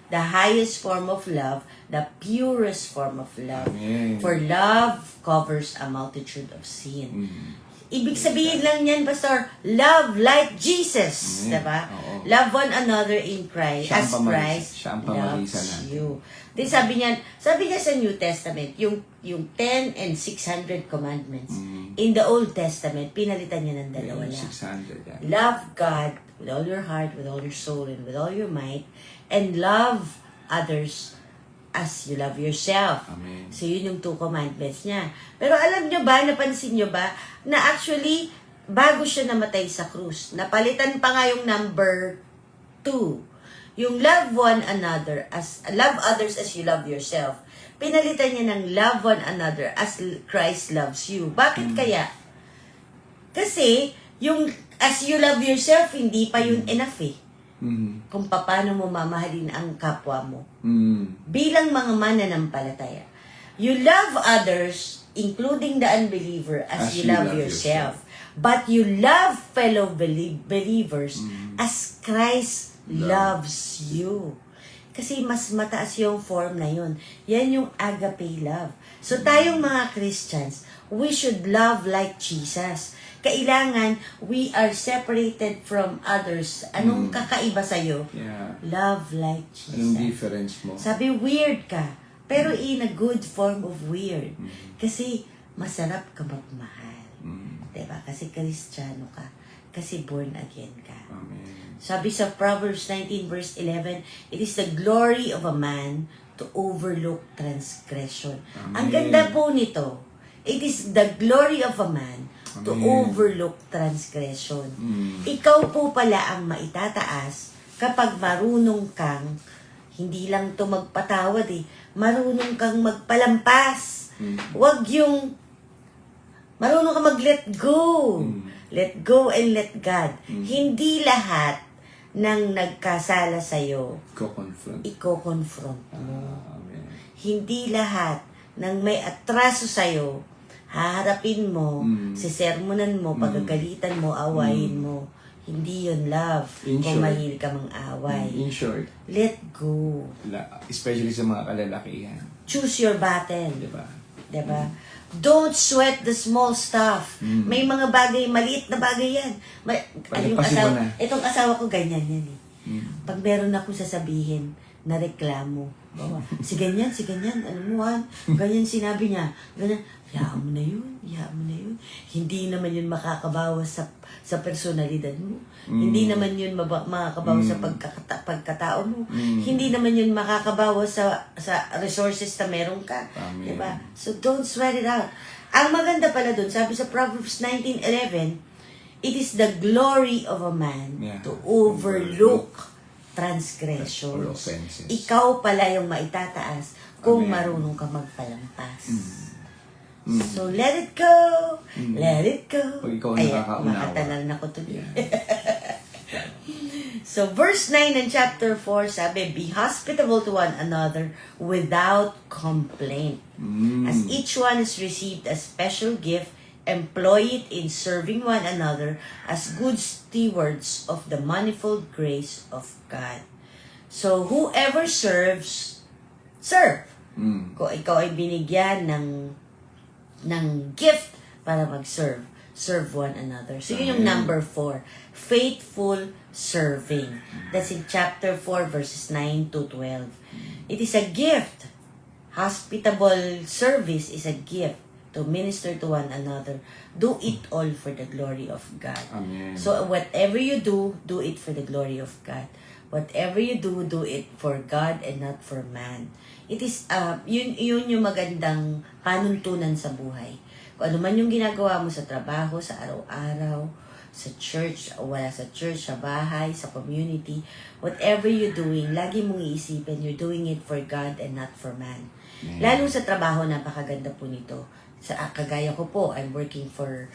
S1: The highest form of love, the purest form of love.
S2: Amen.
S1: For love covers a multitude of sin.
S2: Mm.
S1: Ibig sabihin lang yan, Pastor, love like Jesus.
S2: Amen.
S1: Diba?
S2: Oo.
S1: Love one another in Christ
S2: Siya ang
S1: as
S2: pamamarisa-
S1: Christ
S2: siya ang pamarisa
S1: loves
S2: natin.
S1: you. Then sabi niya sa New Testament, yung 10 and 600 commandments, in the Old Testament, pinalitan niya ng dalawa lang.
S2: 600 yan.
S1: Love God with all your heart, with all your soul, and with all your might, and love others as you love yourself.
S2: Amen.
S1: So, yun yung 2 commandments niya. Pero alam nyo ba, napansin nyo ba, na actually, bago siya namatay sa krus, napalitan pa nga yung number 2. Yung love one another, love others as you love yourself. Pinalitan niya ng love one another as Christ loves you. Bakit kaya? Kasi, yung as you love yourself, hindi pa yun enough eh. Kung paano mo mamahalin ang kapwa mo. Bilang mga mananampalataya. You love others, including the unbeliever, as you love yourself. But you love fellow believers as Christ loves you. Kasi mas mataas yung form na yun. Yan yung agape love. So tayong mga Christians, we should love like Jesus. Kailangan, we are separated from others. Anong kakaiba sa'yo?
S2: Yeah.
S1: Love like
S2: Anong
S1: Jesus.
S2: difference mo?
S1: Sabi, weird ka. Pero in a good form of weird. Kasi masarap ka magmahal. Diba? Kasi Kristiyano ka. Kasi born again ka.
S2: Amen.
S1: Sabi sa Proverbs 19 verse 11, it is the glory of a man to overlook transgression. Ang
S2: Amen.
S1: ganda po nito. It is the glory of a man to
S2: Amen.
S1: overlook transgression. Ikaw po pala ang maitataas kapag marunong kang, hindi lang to magpatawad eh, marunong kang magpalampas. Huwag yung marunong ka mag-let go. Let go and let God. Hindi lahat ng nagkasala sa'yo,
S2: Ko-confront.
S1: iko-confront mo.
S2: Amen.
S1: Hindi lahat ng may atraso sa'yo, haharapin mo, sisermonan mo, pagagalitan mo, awayin mo. Hindi yun love.
S2: In
S1: Kung
S2: short.
S1: mahilig ka mang away.
S2: In short,
S1: Let go.
S2: especially sa mga kalalakihan.
S1: Choose your battle.
S2: Diba?
S1: Diba? Don't sweat the small stuff. May mga bagay, maliit na bagay yan. Yung
S2: Pagpasin mo na.
S1: itong asawa ko, ganyan yan eh. Pag meron akong sasabihin na reklamo, bawa, si ganyan, ano mo, ganyan sinabi niya, ganyan, hayaan mo na yun. Hindi naman yun makakabawas sa personalidad mo. Hindi naman yun makakabawas sa pagkatao mo. Hindi naman yun makakabawas sa resources na meron ka.
S2: Amen.
S1: Diba? So don't sweat it out. Ang maganda pala dun, sabi sa Proverbs 19:11, it is the glory of a man to overlook transgressions.
S2: Or offenses.
S1: Ikaw pala yung maitataas kung
S2: Amen.
S1: marunong ka magpalampas. So let it go. Let it go.
S2: Pag ikaw
S1: Ayan,
S2: nakakaunawa.
S1: makatalal na ko tuloy.
S2: Yeah.
S1: So verse 9 in chapter 4 sabi, be hospitable to one another without complaint. As each one has received a special gift, employ it in serving one another as good stewards of the manifold grace of God. So whoever serves, serve. Kung ikaw ay binigyan ng gift para mag-serve, serve one another. So yun yung number 4, faithful serving. That's in chapter 4 verses 9 to 12. It is a gift. Hospitable service is a gift to minister to one another. Do it all for the glory of God.
S2: Amen.
S1: So whatever you do it for the glory of God. Whatever you do it for God and not for man. It is yun yung magandang panuntunan sa buhay. Kung ano man yung ginagawa mo sa trabaho, sa araw-araw, sa church, o wala sa church, sa bahay, sa community, whatever you're doing, lagi mong iisipin, you're doing it for God and not for man. Lalo sa trabaho, napakaganda po nito. Kagaya ko po, I'm working for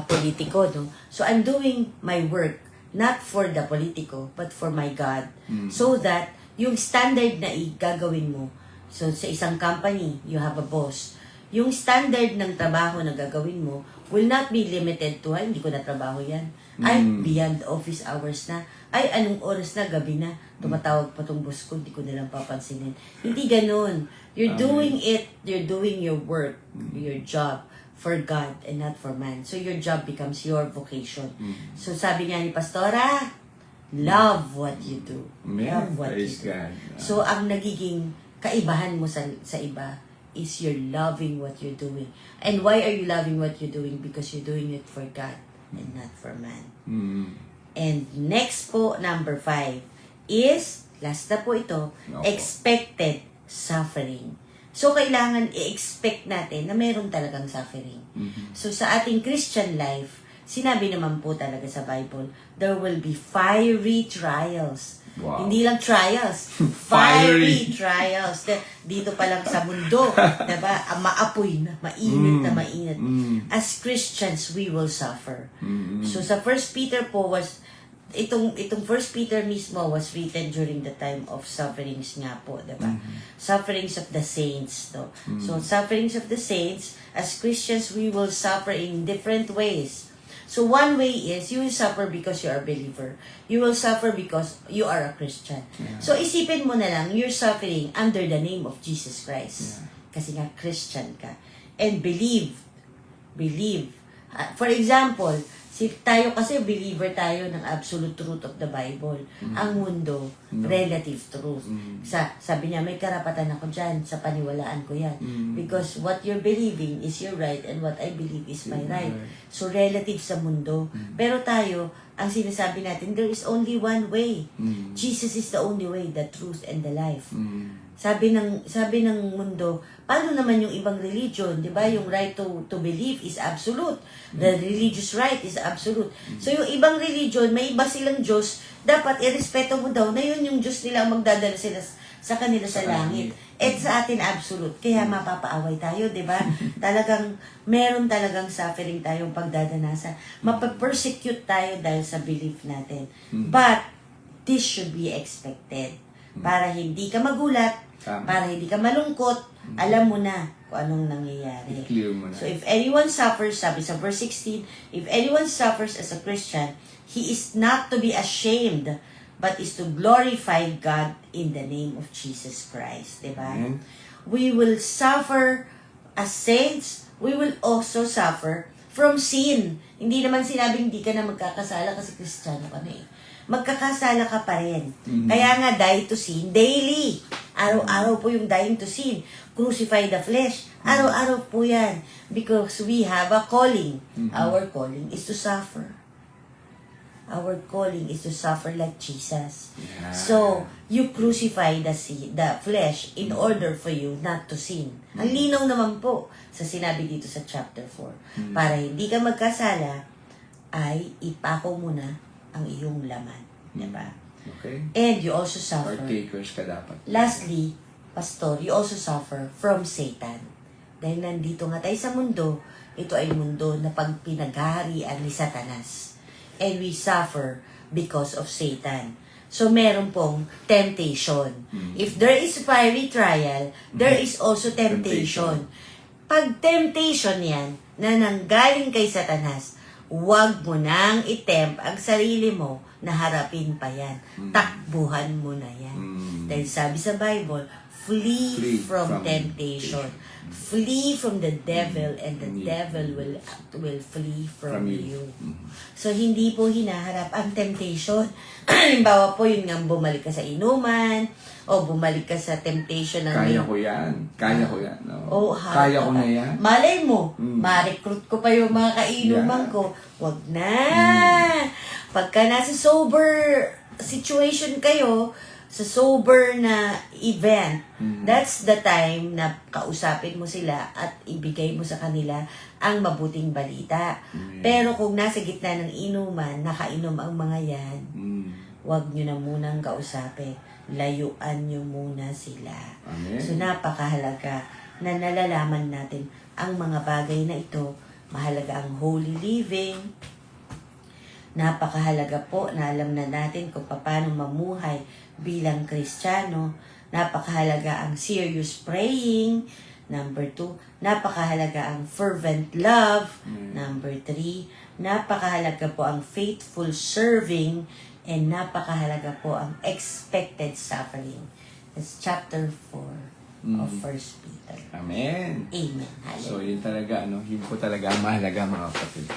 S1: politiko, no? So I'm doing my work not for the politiko, but for my God. So that, yung standard na gagawin mo, so sa isang company, you have a boss. Yung standard ng trabaho na gagawin mo will not be limited to, ay, hindi ko na trabaho yan. Ay, beyond office hours na. Ay, anong oras na, gabi na. Tumatawag pa tong boss ko, hindi ko na lang papansinin. Hindi ganun. You're doing it, you're doing your work, your job, for God and not for man. So your job becomes your vocation. So sabi nga ni Pastora, love what you do. Love what you do. So ang nagiging kaibahan mo sa iba is you're loving what you're doing. And why are you loving what you're doing? Because you're doing it for God and not for man. And next po, number 5, is, last na po ito, expected suffering. So, kailangan i-expect natin na mayroon talagang suffering. So, sa ating Christian life, sinabi naman po talaga sa Bible, there will be fiery trials.
S2: Wow.
S1: Hindi lang trials, fiery trials. Dito pa lang sa mundo, diba? Maapoy na, mainit na mainit. As Christians, we will suffer. So, sa 1 Peter po was, itong 1 Peter mismo was written during the time of sufferings nga po, diba? Sufferings of the saints, no? So, sufferings of the saints, as Christians, we will suffer in different ways. So, one way is, you will suffer because you are a believer. You will suffer because you are a Christian.
S2: Yeah.
S1: So, isipin mo na lang, you're suffering under the name of Jesus Christ.
S2: Yeah. Kasi
S1: nga, Christian ka. And believe. For example, tayo kasi believer tayo ng absolute truth of the Bible. Ang mundo, relative truth. Sabi niya, may karapatan ako dyan, sa paniwalaan ko yan. Because what you're believing is your right and what I believe is my right. So, relative sa mundo. Pero tayo, ang sinasabi natin, there is only one way. Jesus is the only way, the truth, and the life. Sabi ng mundo, paano naman yung ibang religion, 'di ba? Yung right to believe is absolute. The religious right is absolute. So yung ibang religion, may iba silang Diyos, dapat irespeto mo daw na yun yung Diyos nila ang magdadala sila sa kanila sa langit. At sa atin absolute. Kaya mapapaaway tayo, 'di ba? Talagang meron talagang suffering tayong pagdadanasan. Mapapersecute tayo dahil sa belief natin. But this should be expected. Para hindi ka magulat, para hindi ka malungkot, alam mo na kung anong nangyayari.
S2: I-clear mo na.
S1: So if anyone suffers, sabi sa verse 16, if anyone suffers as a Christian, he is not to be ashamed, but is to glorify God in the name of Jesus Christ. Diba?
S2: Amen.
S1: We will suffer as saints, we will also suffer from sin. Hindi naman sinabing hindi ka na magkakasala kasi Kristiyano ka na eh. Magkakasala ka pa rin. Kaya nga, die to sin daily. Araw-araw po yung dying to sin. Crucify the flesh. Araw-araw po yan. Because we have a calling. Our calling is to suffer. Our calling is to suffer like Jesus.
S2: Yeah.
S1: So, you crucify the flesh in order for you not to sin. Ang linaw naman po sa sinabi dito sa chapter 4. Para hindi ka magkasala, ay ipako mo na ang iyong laman. Diba?
S2: Okay.
S1: And you also suffer.
S2: Partakers ka dapat.
S1: Lastly, Pastor, you also suffer from Satan. Dahil nandito nga tayo sa mundo, ito ay mundo na pagpinaghaharian ni Satanas. And we suffer because of Satan. So, meron pong temptation. If there is fiery trial, there is also temptation. Pag temptation yan, na nanggaling kay Satanas, huwag mo nang itempt ang sarili mo na harapin pa yan. Takbuhan mo na yan. Dahil sabi sa Bible, flee from temptation. Flee from the devil and the devil will flee from you. So, hindi po hinaharap ang temptation. Halimbawa po, yun nga bumalik ka sa inuman, o bumalik ka sa temptation ng...
S2: Kaya ko yan. No?
S1: Oh,
S2: kaya ko na yan.
S1: Malay mo, ma-recruit ko pa yung mga kainuman ko. Wag na! Pagka nasa sober situation kayo, sa sober na event, that's the time na kausapin mo sila at ibigay mo sa kanila ang mabuting balita. Pero kung nasa gitna ng inuman, nakainom ang mga yan, huwag nyo na munang kausapin. Layuan nyo muna sila.
S2: Amen.
S1: So napakahalaga na nalalaman natin ang mga bagay na ito. Mahalaga ang holy living. Napakahalaga po na alam na natin kung paano mamuhay bilang Kristiyano. Napakahalaga ang serious praying. Number 2, napakahalaga ang fervent love. Number 3, napakahalaga po ang faithful serving. And napakahalaga po ang expected suffering. That's chapter 4 of 1 Peter.
S2: Amen.
S1: Amen.
S2: So,
S1: Hallelujah.
S2: yun talaga, yun po talaga ang mahalaga, mga kapatid.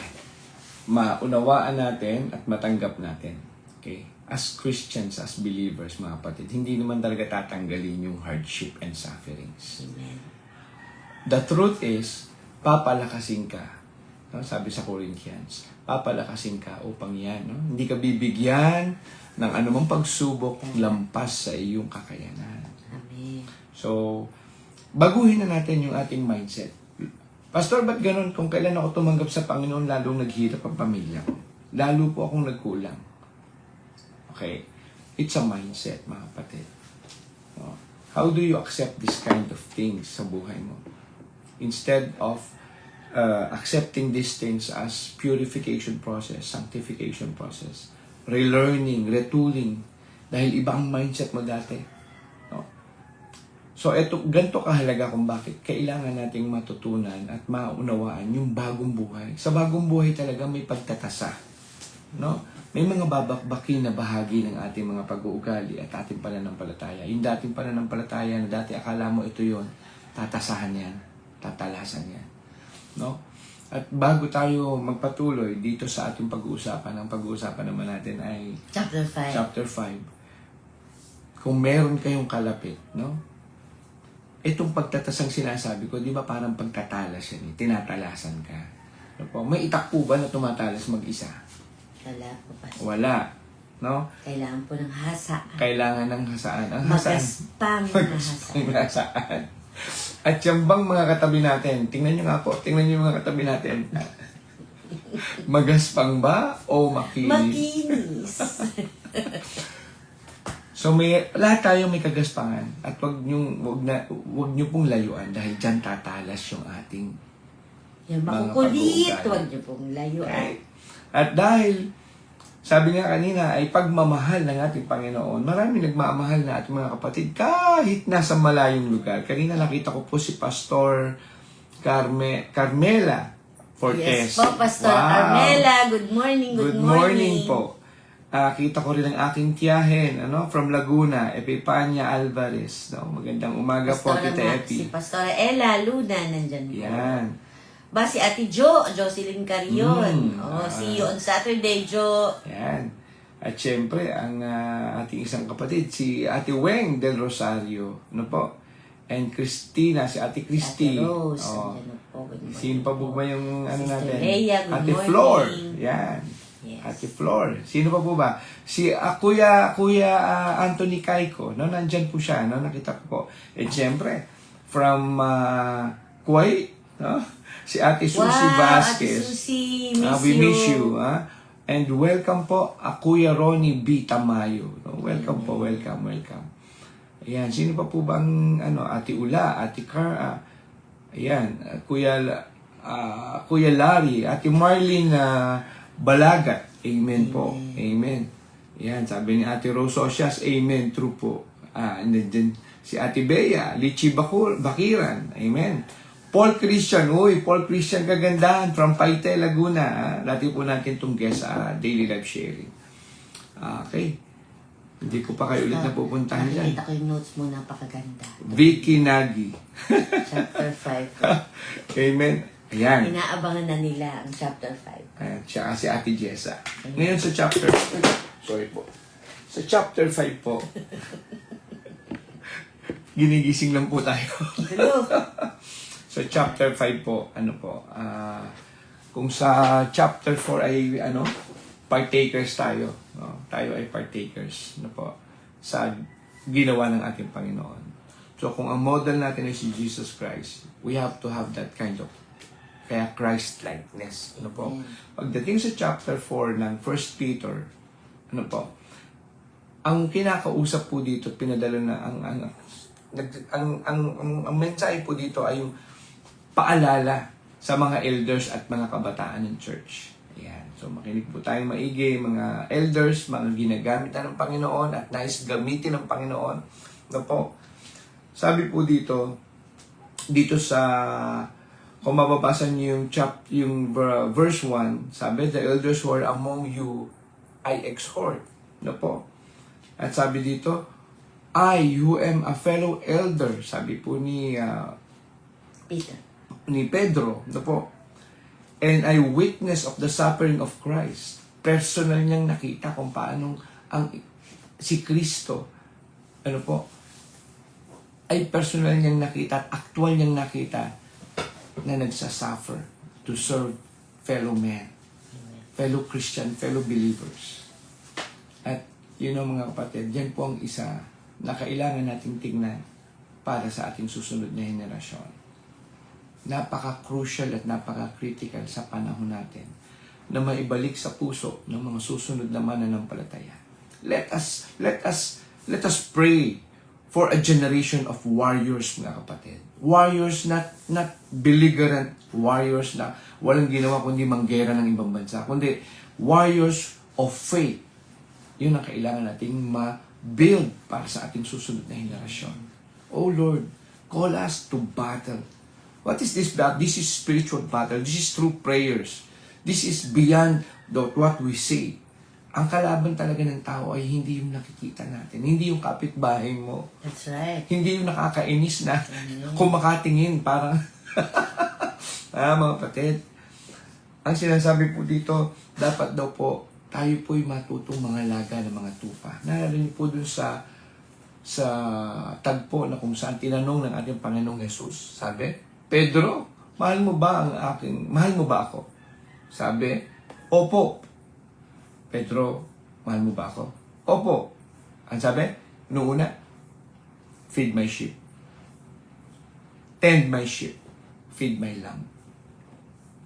S2: Maunawaan natin at matanggap natin. Okay? As Christians, as believers, mga kapatid, hindi naman talaga tatanggalin yung hardship and sufferings.
S1: Amen.
S2: The truth is, papalakasin ka. No? Sabi sa Corinthians, papalakasin ka upang yan. No? Hindi ka bibigyan ng anumang pagsubok lampas sa iyong kakayanan.
S1: Amen.
S2: So, baguhin na natin yung ating mindset. Pastor, ba't ganun? Kung kailan ako tumanggap sa Panginoon, lalong naghirap ang pamilya ko. Lalo po akong nagkulang. Okay? It's a mindset, mga kapatid. No? How do you accept this kind of things sa buhay mo? Instead of accepting these things as purification process, sanctification process, relearning, retooling, dahil iba ang mindset mo dati. No? So, ganito kahalaga kung bakit kailangan nating matutunan at maunawaan yung bagong buhay. Sa bagong buhay talaga may pagtatasa. No? May mga babakbaki na bahagi ng ating mga pag-uugali at ating pananampalataya. Yung dating pananampalataya na dati akala mo ito yon, tatasahan yan, tatalasan yan. No? At bago tayo magpatuloy dito sa ating pag-uusapan, ang pag-uusapan naman natin ay
S1: Chapter 5.
S2: Chapter 5. Kung meron kayong kalapit, no? Itong pagtatasang sinasabi ko, di ba parang pagtatalas yan, tinatalasan ka. Ano po? May itak po ba na tumatalas mag-isa?
S1: Wala po pa.
S2: Wala. No?
S1: Kailangan po ng hasa.
S2: Kailangan ng hasaan. Ang hasaan.
S1: Magaspang na hasa.
S2: Ang hasaan. At yung bang mga katabi natin, tingnan nyo nga po, tingnan nyo yung mga katabi natin. Magaspang ba o makinis?
S1: Makinis.
S2: So lahat tayo may kagaspangan at wag nyo pong layuan dahil dyan tatalas yung ating
S1: Yung
S2: mga
S1: makukulit,
S2: pag-uugali.
S1: huwag niyo pong layuan.
S2: Okay? At dahil sabi nga kanina ay pagmamahal ng ating Panginoon. Marami nagmamahal na ating mga kapatid kahit nasa malayong lugar. Kanina nakita ko po si Pastor Carmela Fortes.
S1: Yes po, Pastor Carmela. Good morning,
S2: Good morning po. Kita ko rin ang aking tiyahin from Laguna, Epipania Alvarez. No? Magandang umaga po, Tita Epi.
S1: Si Pastor Ella Luna, nandyan po.
S2: Yan.
S1: Ba, si Ate Jocelyn Carion. See you on Saturday, Jo.
S2: Yan. At syempre, ang ating isang kapatid, si Ate Weng del Rosario. Ano po? And Christina, si Ate Christy.
S1: Ate Rose, andyan po. Good morning.
S2: Sino pa po ba yung
S1: Sister
S2: natin?
S1: Leia, good
S2: Ate
S1: morning.
S2: Flor. Yan.
S1: Yes.
S2: Ate Flor. Sino pa po ba? Si Kuya Anthony Caico. No? Nandyan po siya. No? Nakita ko po. And syempre, from Kuwait, no? Si Ate Susie Vasquez.
S1: Ate Susie,
S2: We miss you. And welcome po, Kuya Ronnie B. Tamayo. No? Welcome po, welcome. Ayan, sino pa po bang Ate Ula, Ate Cara, ayan, Kuya Larry, Ate Marlene Balagat. Amen po. Amen. Ayan, sabi ni Ate Rose Ocias, amen, true po. And then si Ate Bea, Lichi Bakiran. Amen. Paul Christian, Paul Christian kagandahan from Paite, Laguna. Dati po natin itong guest sa daily life sharing. Okay. Hindi ko pa kayo ulit na pupuntahan dyan.
S1: Nakikita ko yung notes mo, napakaganda.
S2: Vicky Nagy.
S1: Chapter 5.
S2: Amen. Ayan.
S1: Inaabangan na nila ang chapter 5.
S2: Ayan. Siya si Ate Jessa. Ngayon sa chapter... Sorry po. Sa chapter 5 po. Ginigising lang po tayo.
S1: Hello.
S2: So, chapter 5 po, kung sa chapter 4 ay, partakers tayo. No? Tayo ay partakers. Sa ginawa ng ating Panginoon. So kung ang model natin ay si Jesus Christ, we have to have that kind of kaya Christ-likeness. Ano po? Pagdating sa chapter 4 ng 1 Peter, ano po? Ang kinakausap po dito, pinadala na ang mensahe po dito ay yung paalala sa mga elders at mga kabataan ng church. Ayan. So makinig po tayong maigi, mga elders, mga ginagamit ng Panginoon at nais gamitin ng Panginoon. Ano po? Sabi po dito sa kung mababasa niyo yung verse 1, sabi, the elders who are among you, I exhort. No po? At sabi dito, I, who am a fellow elder, sabi po ni Pedro, no po? And I witness of the suffering of Christ. Personal niyang nakita kung paano si Kristo, ano po, ay personal niyang nakita at actual niyang nakita na nagsasuffer to serve fellow men, fellow Christian, fellow believers. At yun ang mga kapatid, yan po ang isa na kailangan nating tingnan para sa ating susunod na henerasyon. Napaka-crucial at napaka-critical sa panahon natin na maibalik sa puso ng mga susunod na mananampalataya. Let us pray for a generation of warriors, mga kapatid. Warriors, not belligerent warriors na walang ginawa kundi manggera ng ibang bansa, kundi warriors of faith. Yun ang kailangan nating ma-build para sa ating susunod na henerasyon. Oh Lord, call us to battle. What is this battle? This is spiritual battle. This is through prayers. This is beyond what we say. Ang kalaban talaga ng tao ay hindi yung nakikita natin. Hindi yung kapitbahay mo.
S1: That's right.
S2: Hindi yung nakakainis na kung makatingin, parang mga kapatid. Ang sinasabi po dito, dapat daw po, tayo po'y matutong mga laga ng mga tupa. Narinig po dun sa tagpo na kung saan tinanong ng ating Panginoong Jesus. Sabi, Pedro, mahal mo ba ako? Sabi, opo. Pedro, mahal mo ba ako? Opo. Ang sabi? Noong una, feed my sheep. Tend my sheep. Feed my lamb.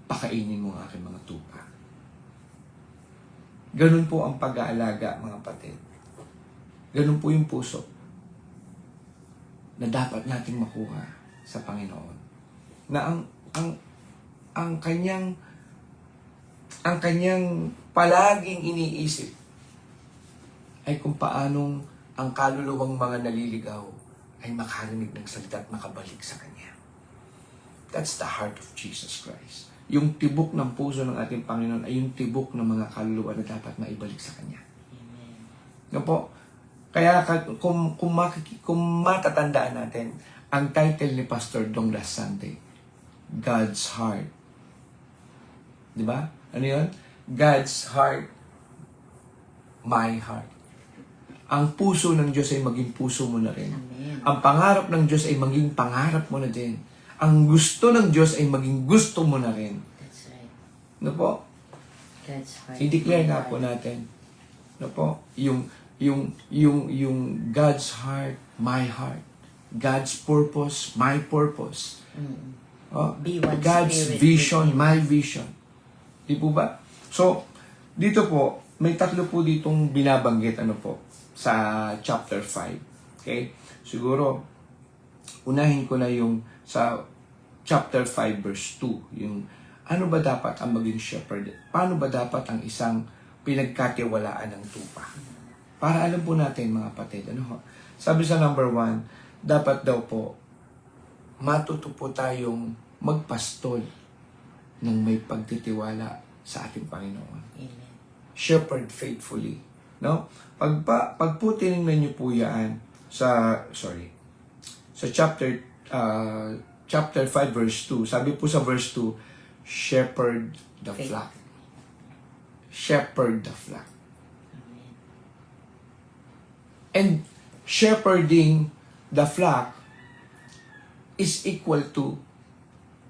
S2: Pakainin mo ang aking mga tupa. Ganun po ang pag-aalaga, mga kapatid. Ganun po yung puso na dapat nating makuha sa Panginoon. Na ang kanyang palaging iniisip ay kung paanong ang kaluluwang mga naliligaw ay makarinig ng salita at makabalik sa Kanya. That's the heart of Jesus Christ. Yung tibok ng puso ng ating Panginoon ay yung tibok ng mga kaluluwa na dapat maibalik sa Kanya. Amen. No po? Kaya kung matatandaan natin, ang title ni Pastor Dong last Sunday, God's Heart. Di ba? Ano yun? God's heart, my heart. Ang puso ng Diyos ay maging puso mo na rin.
S1: Amen.
S2: Ang pangarap ng Diyos ay maging pangarap mo na din. Ang gusto ng Diyos ay maging gusto mo na rin.
S1: That's right.
S2: No po?
S1: God's heart.
S2: I-declare nga po natin. No po? Yung God's heart, my heart. God's purpose, my purpose. Oh,
S1: Be one
S2: God's
S1: spirit
S2: vision,
S1: with Him.
S2: my vision. Di po ba? So, dito po, may tatlo po ditong binabanggit sa chapter 5. Okay? Siguro, unahin ko na yung sa chapter 5 verse 2. Yung ano ba dapat ang maging shepherd? Paano ba dapat ang isang pinagkatiwalaan ng tupa? Para alam po natin, mga kapatid. Sabi sa number 1, dapat daw po, matuto po tayong magpastol ng may pagtitiwala sa ating Panginoon.
S1: Amen.
S2: Shepherd faithfully. No? Pag po tinignan niyo po yan sa chapter 5 verse 2, sabi po sa verse 2, shepherd the flock. Shepherd the flock.
S1: Amen.
S2: And shepherding the flock is equal to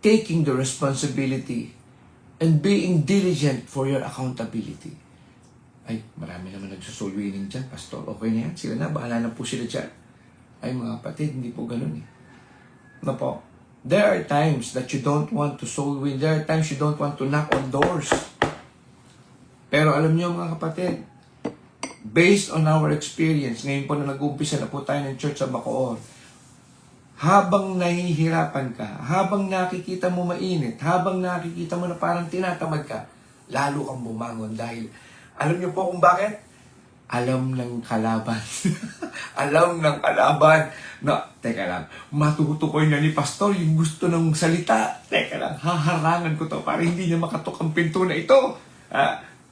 S2: taking the responsibility and being diligent for your accountability. Ay, marami naman nagsusoul winning dyan, Pastor. Okay na yan. Sila na, bahala na po sila dyan. Ay, mga kapatid, hindi po ganun eh. Ano po? There are times that you don't want to soul win. There are times you don't want to knock on doors. Pero alam niyo mga kapatid, based on our experience, ngayon po na nag-uumpisa na po tayo ng church sa Bacoor, habang nahihirapan ka, habang nakikita mo mainit, habang nakikita mo na parang tinatamad ka, lalo kang bumangon dahil, alam niyo po kung bakit? Alam ng kalaban. Alam ng kalaban na, teka lang, matutukoy na ni Pastor yung gusto ng salita. Teka lang, haharangan ko to para hindi niya makatok ang pinto na ito.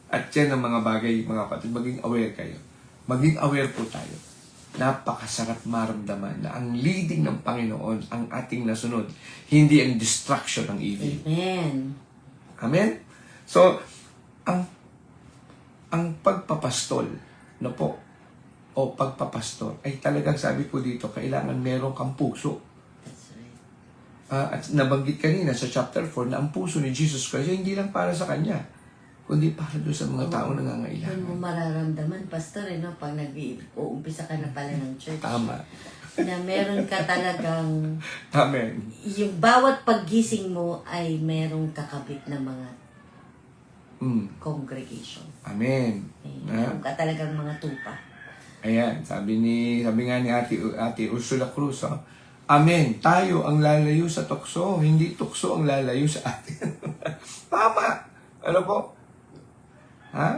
S2: At yan ang mga bagay, mga kapatid, maging aware kayo. Maging aware po tayo. Napakasarap maramdaman na ang leading ng Panginoon ang ating nasunod, hindi ang distraction ng evil.
S1: Amen.
S2: Amen? So, ang pagpapastol, no po, o pagpapastor, ay talagang sabi po dito, kailangan meron kang puso.
S1: That's right.
S2: At nabanggit kanina sa chapter 4 na ang puso ni Jesus Christ ay hindi lang para sa Kanya, kundi para doon sa mga tao
S1: Doon mo
S2: nangangailangan.
S1: mararamdaman, Pastor, pag nag-uumpisa ka na pala ng church.
S2: Tama.
S1: Na meron ka talagang,
S2: Amen.
S1: yung bawat paggising mo ay merong kakabit na mga congregation.
S2: Amen.
S1: Meron ka talagang mga tupa.
S2: Ayan, sabi nga ni Ate Ursula Cruz, Amen. Tayo ang lalayo sa tukso, hindi tukso ang lalayo sa atin. Tama. Ano po? Ha?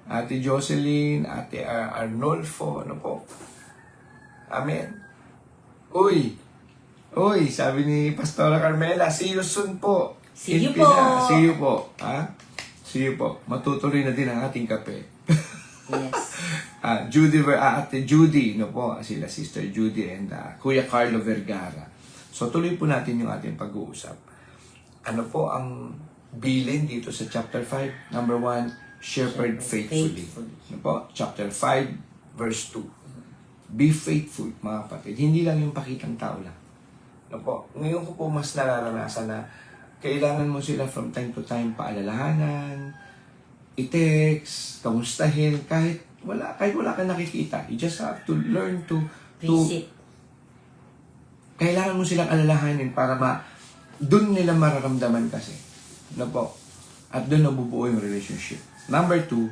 S2: Ate Jocelyn, Ate Arnolfo, ano po? Amen. Uy, sabi ni Pastora Carmela, see you soon po.
S1: See you
S2: In Pinas.
S1: po.
S2: See you po. Ha? See you po. Matutuloy na din ang ating kape.
S1: Yes.
S2: Ate Judy, no po, sila Sister Judy and Kuya Carlo Vergara. So tuloy po natin yung ating pag-uusap. Ano po ang bilin dito sa chapter 5? Number 1, shepherd faithfully. Ano po? Chapter 5, verse 2. Be faithful, mga kapatid. Hindi lang yung pakitang tao lang. Ano po? Ngayon ko po mas nararanasan na kailangan mo sila from time to time paalalahanan, i-text, kamustahin, kahit wala kang nakikita. You just have to learn to
S1: Visit.
S2: kailangan mo silang alalahanin para doon nila mararamdaman kasi. Ano po? At doon nabubuo yung relationship. Number two,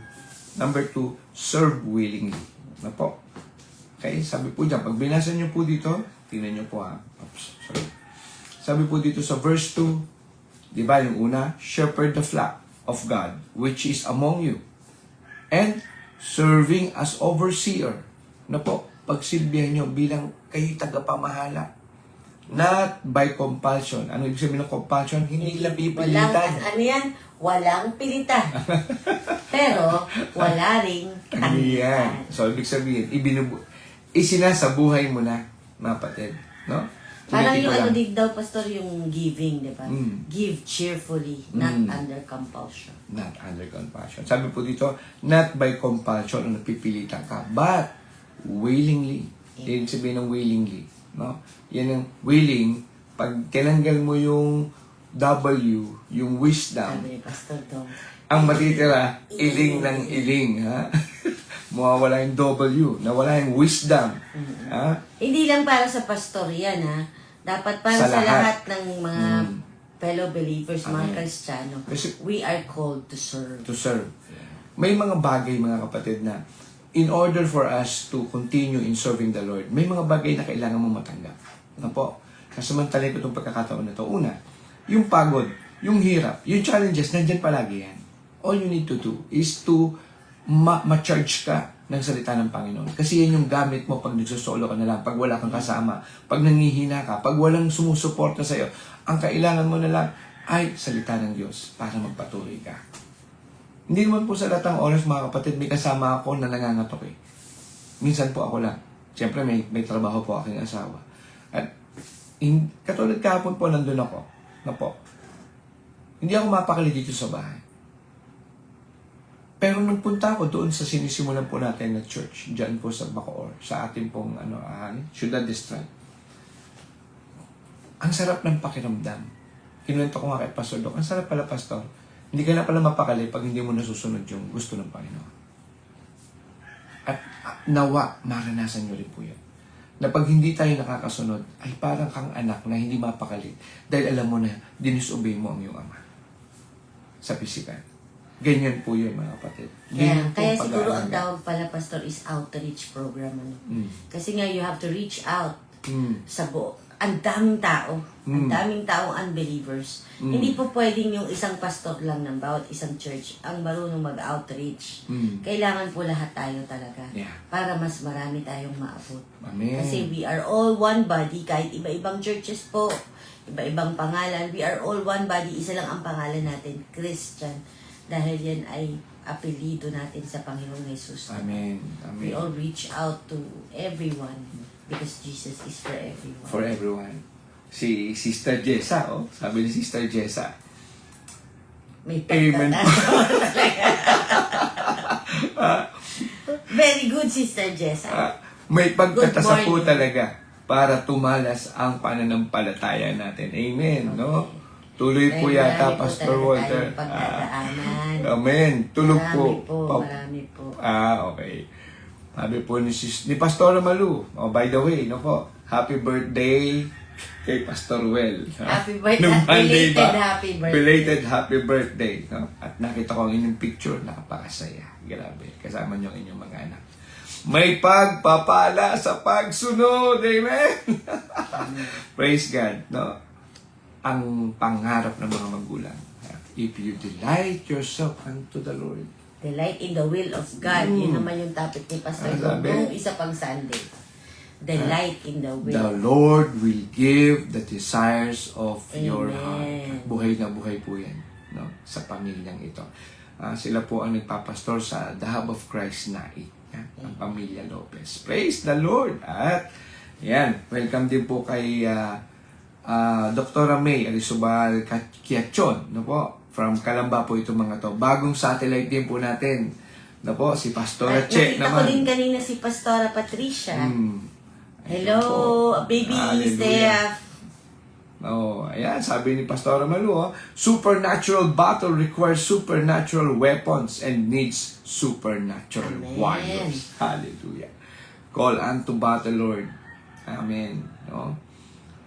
S2: serve willingly. Ano po? Okay? Sabi po dyan, pag binasa nyo po dito, tingnan nyo po ha. Oops, sorry. Sabi po dito sa verse 2, di ba yung una? Shepherd the flock of God, which is among you, and serving as overseer. Ano po? Pagsilbihan nyo bilang kayo tagapamahala. Not by compulsion. Ano ibig sabihin ng compulsion? Hindi lang pipilitan.
S1: Walang pilitan. Pero, wala ring
S2: Yan. So, ibig sabihin, isinasabuhay mo na, mga kapatid. No?
S1: Parang
S2: Tinitiko
S1: yung
S2: lang.
S1: din daw, Pastor, yung giving, di ba? Give cheerfully, not under compulsion.
S2: Not under compulsion. Sabi po dito, not by compulsion o napipilitan ka, but willingly. Ibig sabihin ng willingly. No? Yan ang willing. Pag tinanggal mo yung W, yung wisdom,
S1: Sabi ni Pastor Dong.
S2: ang matitira, iling ng iling. Ha? Mawawala yung W, nawala yung wisdom. Ha?
S1: Hindi lang para sa pastor yan, ha? Dapat para
S2: Sa
S1: sa
S2: lahat.
S1: lahat ng mga fellow believers, mga
S2: Amen.
S1: Kristiyano.
S2: Kasi-
S1: We are called to serve.
S2: To serve. May mga bagay, mga kapatid, na in order for us to continue in serving the Lord, may mga bagay na kailangan mo matanggap. Ano po? Kasamantalay ko itong pagkakataon na ito. Una, yung pagod, yung hirap, yung challenges, nandyan palagi yan. All you need to do is to ma-charge ka ng salita ng Panginoon. Kasi yan yung gamit mo pag nagsosolo ka na lang, pag wala kang kasama, pag nangihina ka, pag walang sumusuporta sa'yo, ang kailangan mo na lang ay salita ng Diyos para magpatuloy ka. Hindi naman po sa lahat ng oras, mga kapatid, may kasama ako na nangangatok eh. Minsan po ako lang. Siyempre, may trabaho po aking asawa. At katulad kahapon po, nandun ako. Na po. Hindi ako mapakali dito sa bahay. Pero nagpunta ako doon sa sinisimulan po natin na church, dyan po sa Bacoor, sa ating pong Ciudad Distral. Ang sarap ng pakiramdam. Kinuwento ko nga kay Pastor Doc, ang sarap pala, Pastor. Hindi ka na pala mapakali pag hindi mo nasusunod yung gusto ng Panginoon. nawa, maranasan nyo rin po yan. Na pag hindi tayo nakakasunod, ay parang kang anak na hindi mapakali. Dahil alam mo na, dinisobey mo ang iyong ama. Sa pisikal. Ganyan po yun, mga kapatid. Ganyan po
S1: Kaya siguro ang
S2: pag-aalaga.
S1: tawag pala, Pastor, is outreach program. Ano?
S2: Mm.
S1: Kasi nga, you have to reach out
S2: Mm.
S1: sa buo. Ang daming tao. Ang
S2: Mm.
S1: daming taong unbelievers.
S2: Mm.
S1: Hindi po pwedeng yung isang pastor lang ng bawat isang church ang marunong mag-outreach.
S2: Mm.
S1: Kailangan po lahat tayo talaga.
S2: Yeah.
S1: Para mas marami tayong maabot.
S2: Amen.
S1: Kasi we are all one body, kahit iba-ibang churches po, iba-ibang pangalan, we are all one body, isa lang ang pangalan natin, Christian. Dahil yan ay apelido natin sa Panginoong Jesus.
S2: Amen.
S1: We
S2: Amen.
S1: all reach out to everyone because Jesus is for everyone.
S2: For everyone. Si Sister Jessa, oh. Sabi ni Sister Jessa.
S1: May
S2: Amen.
S1: Very good, Sister Jessa.
S2: May pagtatasa
S1: Good
S2: po
S1: morning.
S2: talaga para tumalas ang pananampalataya natin. Amen, no? Tuloy po
S1: Marami
S2: yata,
S1: po
S2: Pastor
S1: talaga
S2: Walter.
S1: tayong pagdadaanan.
S2: Amen. Tulog
S1: Marami po.
S2: Okay. Sabi po ni Pastor Malu. Oh, by the way, no po, happy birthday kay Pastor Well.
S1: Happy birthday.
S2: Nung Monday
S1: Belated
S2: ba?
S1: happy birthday.
S2: Belated happy birthday. No? At nakita ko ang inyong picture, nakapakasaya. Grabe. Kasama niyo ang inyong mga anak. May pagpapala sa pagsunod. Amen. Praise God. No? Ang pangarap ng mga magulang. If you delight yourself unto the Lord.
S1: Delight in the will of God. Yun naman yung topic ni Pastor
S2: Sabi?
S1: nung isa pang Sunday. Delight in the will.
S2: The Lord will give the desires of your
S1: Amen.
S2: heart. Buhay na buhay po yan, no? Sa pamilyang ito. Sila po ang nagpapastor sa The Hub of Christ Nait, ang pamilya Lopez. Praise the Lord! At yan, welcome din po kay Dr. May Arizobal Kiachon, no po? From Calamba po itong mga to. Bagong satellite din po natin. No po, si Pastora
S1: At
S2: Che
S1: nakita ko
S2: naman.
S1: din kanina si Pastora Patricia. Hello,
S2: Ayan po.
S1: baby
S2: Hallelujah.
S1: Steph.
S2: Oh, ayan, sabi ni Pastor Malu, supernatural battle requires supernatural weapons and needs supernatural
S1: Amen.
S2: warriors. Hallelujah. Call unto battle, Lord. Amen. No?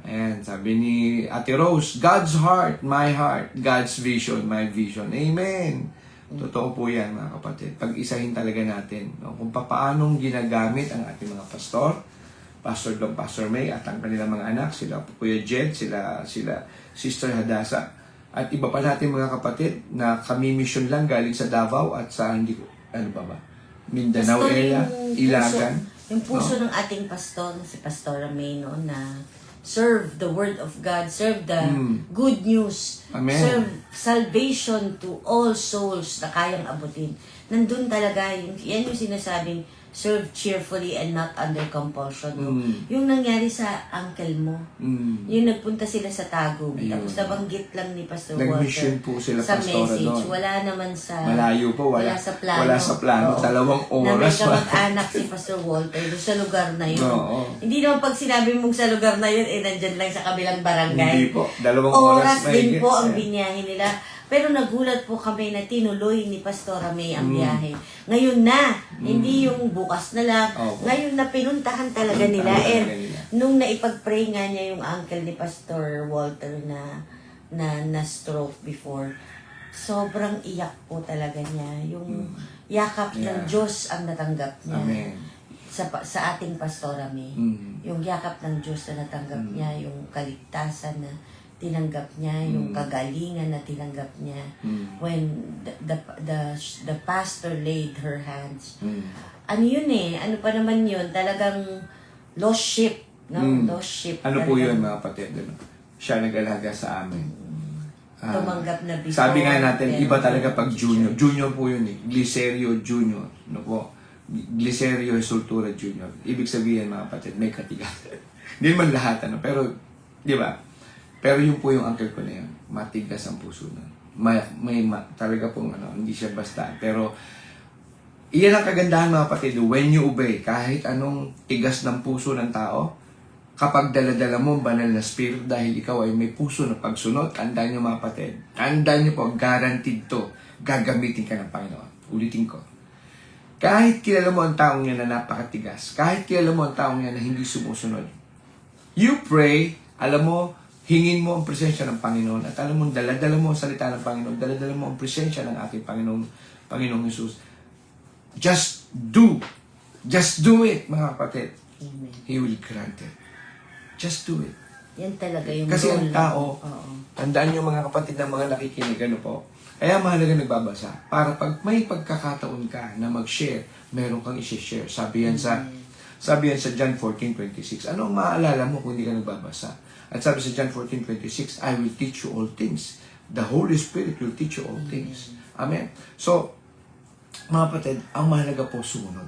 S2: Ayan, sabi ni Ate Rose, God's heart, my heart. God's vision, my vision. Amen. Totoo po yan, mga kapatid. Pag-isahin talaga natin, no? Kung paanong ginagamit ang ating mga pastor, Pastor Dom, Pastor May, at ang kanilang mga anak, sila Kuya Jed, sila Sister Hadasa, at iba pa natin mga kapatid na kami mission lang galing sa Davao at sa hindi ko, ano ba? Mindanao
S1: Pastor,
S2: area, Ilagan.
S1: Yung puso ng ating pastor, si Pastora May, no, na serve the word of God, serve the good news,
S2: Amen.
S1: serve salvation to all souls na kayang abutin. Nandun talaga, yan yung sinasabing, serve cheerfully and not under compulsion. No? Yung nangyari sa uncle mo, yung nagpunta sila sa Tagum,
S2: Ayun.
S1: tapos nabanggit lang ni Pastor
S2: Nag-mission
S1: Walter
S2: po sila,
S1: sa
S2: Pastora,
S1: message.
S2: doon.
S1: Wala naman sa...
S2: Malayo po, wala
S1: sa plano.
S2: Wala sa plano,
S1: Oo.
S2: 2
S1: Na may
S2: oras pa.
S1: kamag-anak si Pastor Walter doon sa lugar na yun.
S2: Oo.
S1: Hindi naman pag sinabi mong sa lugar na yun, nandyan lang sa kabilang barangay.
S2: Hindi po, 2 oras
S1: din
S2: mahigit.
S1: po ang
S2: Ayan.
S1: binyahe nila. Pero nagulat po kami na tinuloy ni Pastora May ang biyahe. Ngayon na, hindi yung bukas na lang.
S2: Opo.
S1: Ngayon na pinuntahan talaga nila.
S2: Pinuntahan
S1: And
S2: talaga nila.
S1: nung naipag-pray nga niya yung uncle ni Pastor Walter na stroke before, sobrang iyak po talaga niya. Yung yakap ng
S2: Yeah.
S1: Diyos ang natanggap niya.
S2: Amen.
S1: Sa ating Pastora May. Yung yakap ng Diyos na natanggap niya, yung kaligtasan na tinanggap niya, yung kagalingan na tinanggap niya. When the pastor laid her hands. Ano yun ano pa naman yun, talagang lost sheep. No? Lost sheep.
S2: Ano po
S1: talagang
S2: yun, mga kapatid? Ano? Siya nag-alaga sa amin.
S1: Tumanggap na before.
S2: Sabi nga natin,
S1: then
S2: iba talaga pag junior. Junior po yun Glicerio Junior. No po? Glicerio Sultura Junior. Ibig sabihin, mga kapatid, may katigasan. Hindi man lahat, pero, di ba? Pero yun po yung uncle ko na yun. Matigas ang puso na. Talaga pong, hindi siya basta. Pero, iyan ang kagandahan, mga kapatid. When you obey, kahit anong tigas ng puso ng tao, kapag daladala mo ang banal na spirit dahil ikaw ay may puso na pagsunod, tandaan nyo, mga kapatid. Tandaan nyo po, guaranteed to. Gagamitin ka ng Panginoon. Ulitin ko. Kahit kilala mo ang taong yan na napakatigas, kahit kilala mo ang taong yan na hindi sumusunod, you pray, alam mo, hingin mo ang presensya ng Panginoon at alam mo, daladala mo ang salita ng Panginoon, daladala mo ang presensya ng ating Panginoong Jesus. Just do it, mga kapatid.
S1: Amen.
S2: He will grant it. Just do it.
S1: Yan talaga yung
S2: Kasi ang
S1: role.
S2: tao,
S1: Oo.
S2: tandaan nyo mga kapatid ng mga nakikinig, ano po, kaya mahalaga nagbabasa. Para pag may pagkakataon ka na mag-share, meron kang i-share. Sabi yan sa John 14:26. Ano ang maalala mo kung hindi ka nagbabasa? At sabi sa John 14:26, I will teach you all things. The Holy Spirit will teach you all things. Amen. So, mga kapatid, ang mahalaga po sumunod.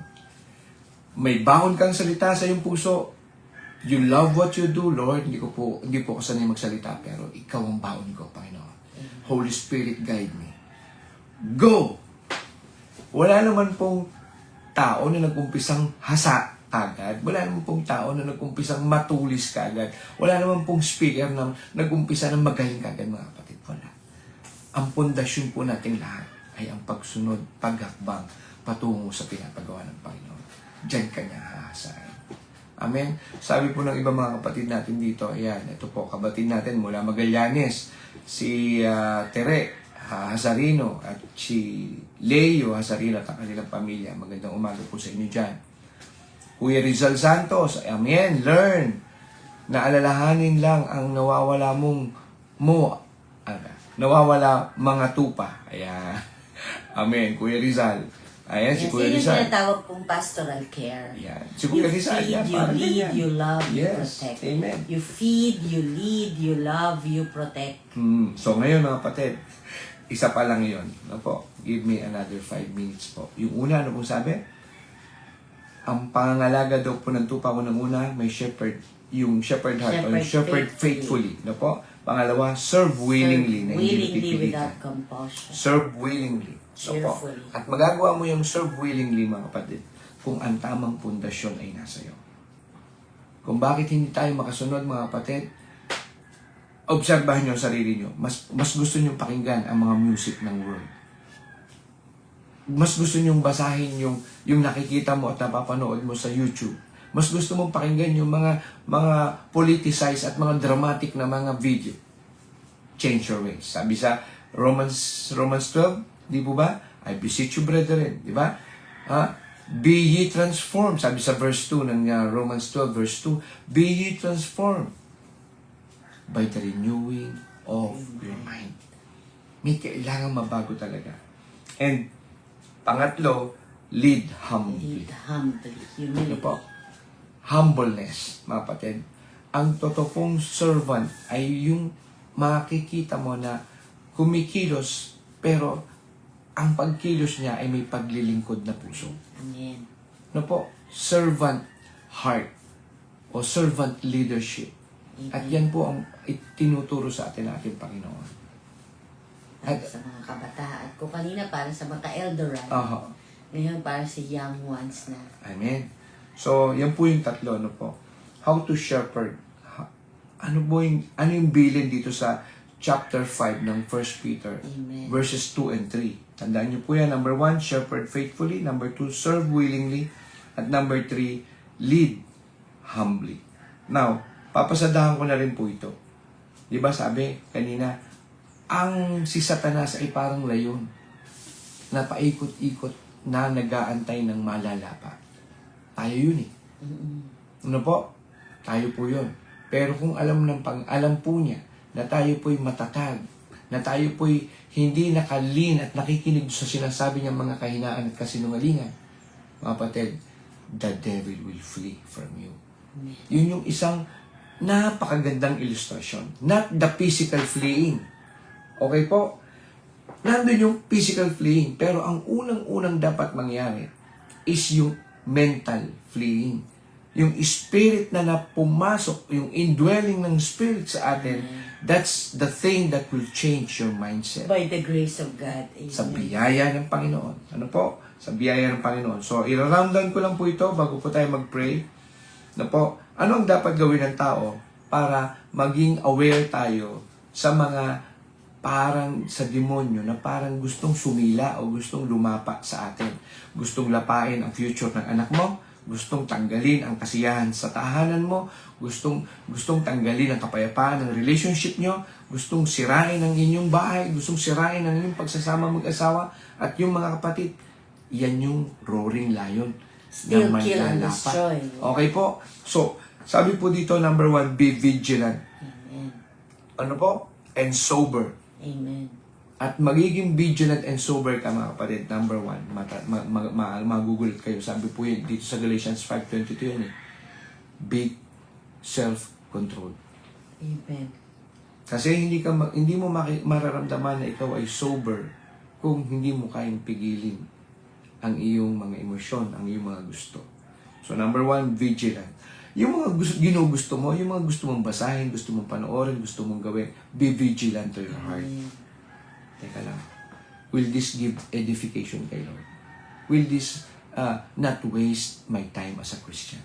S2: May baon kang salita sa iyong puso. You love what you do, Lord. Hindi po ako sanay magsalita, pero ikaw ang baon ko, Panginoon. Holy Spirit, guide me. Go! Wala naman pong tao na nag-umpisang hasa agad. Wala naman pong tao na nag-umpisang matulis kagad. Wala naman pong speaker na nag-umpisa ng magaling kagad, mga kapatid. Wala. Ang pundasyon po nating lahat ay ang pagsunod, paghakbang, patungo sa pinapagawa ng Panginoon. Diyan kanya hahasain. Amen? Sabi po ng ibang mga kapatid natin dito, ayan, ito po, kabatid natin mula Magallanes, si Tere Hazarino at si Leo Hazarino at ang kanilang pamilya. Magandang umaga po sa inyo dyan. Kuya Rizal Santos, amen, learn na alalahanin lang ang nawawala nawawala mga tupa. Ayan. Amen, Kuya Rizal. Ayan, si Kuya
S1: Yan yung
S2: Rizal.
S1: tinatawag pong pastoral care.
S2: Ayan. Si Kuya Rizal.
S1: You
S2: Ayan,
S1: feed, you
S2: parang
S1: lead,
S2: ganyan.
S1: you love, you
S2: Yes.
S1: protect.
S2: Amen.
S1: You feed, you lead, you love, you protect.
S2: So ngayon mga kapatid, isa pa lang yun. Ano po? Give me another 5 minutes po. Yung una, ano pong sabi? Ang pangangalaga daw po ng tupa ko ng una, may shepherd. Yung shepherd heart o yung shepherd faithfully. Ano po? Pangalawa, serve willingly. Na hindi
S1: Willingly
S2: napipilitan.
S1: without compulsion.
S2: Serve willingly. So po.
S1: Cheerfully.
S2: At magagawa mo yung serve willingly, mga kapatid, kung ang tamang pundasyon ay nasa iyo. Kung bakit hindi tayo makasunod, mga kapatid, obserbahan nyo ang sarili nyo. Mas gusto nyo pakinggan ang mga music ng world. Mas gusto nyo basahin yung nakikita mo at napapanood mo sa YouTube. Mas gusto mong pakinggan yung mga politicized at mga dramatic na mga video. Change your ways. Sabi sa Romans 12, di po ba? I beseech you, brethren. Di ba? Be ye transformed. Sabi sa verse 2 ng Romans 12, verse 2, be ye transformed by the renewing of your mind. May kailangan mabago talaga. And pangatlo, lead humbly.
S1: Lead humbly.
S2: Ano
S1: Humility.
S2: po? Humbleness, mga kapatid. Ang totoong servant ay yung makikita mo na kumikilos, pero ang pagkilos niya ay may paglilingkod na puso.
S1: Amen.
S2: Ano po? Servant heart o servant leadership. At yan po ang itinuturo sa atin ng ating Panginoon.
S1: Para sa mga kabataan. Kung kanina para sa mga elderite.
S2: Aha.
S1: Ngayon para sa young ones na.
S2: Amen. So, yan po yung tatlo, ano po. How to shepherd. Ano yung bilin dito sa chapter 5 ng 1 Peter,
S1: Amen.
S2: verses 2 and 3. Tandaan niyo po yan. Number 1, shepherd faithfully. Number 2, serve willingly. At number 3, lead humbly. Now, papasadahan ko na rin po ito. Di ba sabi kanina, ang si Satanas ay parang layon na paikot-ikot na nag-aantay ng malalapa. Tayo yun eh. Ano po? Tayo po yun. Pero kung alam po niya na tayo po'y matatag, na tayo po'y hindi nakalin at nakikinig sa sinasabi niyang mga kahinaan at kasinungalingan, mga kapatid, the devil will flee from you. Yun yung isang napakagandang ilustrasyon. Not the physical fleeing. Okay po? Nandun yung physical fleeing. Pero ang unang-unang dapat mangyari is yung mental fleeing. Yung spirit na pumasok, yung indwelling ng spirit sa atin, that's the thing that will change your mindset.
S1: By the grace of God. Amen.
S2: Sa biyaya ng Panginoon. Ano po? Sa biyaya ng Panginoon. So, i-round down ko lang po ito bago po tayo mag-pray. Ano po? Ano ang dapat gawin ng tao para maging aware tayo sa mga parang sa demonyo na parang gustong sumila o gustong lumapa sa atin. Gustong lapain ang future ng anak mo, gustong tanggalin ang kasiyahan sa tahanan mo, gustong tanggalin ang kapayapaan ng relationship nyo, gustong sirain ang inyong bahay, gustong sirain ang inyong pagsasama mag-asawa, at yung mga kapatid, yan yung roaring lion
S1: Still
S2: na
S1: kill and
S2: manlalapat.
S1: destroy.
S2: Okay po? So, sabi po dito, number 1, be vigilant.
S1: Amen.
S2: Ano po? And sober.
S1: Amen.
S2: At magiging vigilant and sober ka, mga kapatid. Number 1, magugulat kayo. Sabi po yun, dito sa Galatians 5:22 yun eh. Be self-control.
S1: Amen.
S2: Kasi hindi mo mararamdaman na ikaw ay sober kung hindi mo kayang pigilin ang iyong mga emosyon, ang iyong mga gusto. So number 1, vigilant. Yung mga ginugusto mo, yung mga gusto mong basahin, gusto mong panoorin, gusto mong gawin, be vigilant to your heart.
S1: Amen.
S2: Teka lang. Will this give edification kay Lord? Will this not waste my time as a Christian?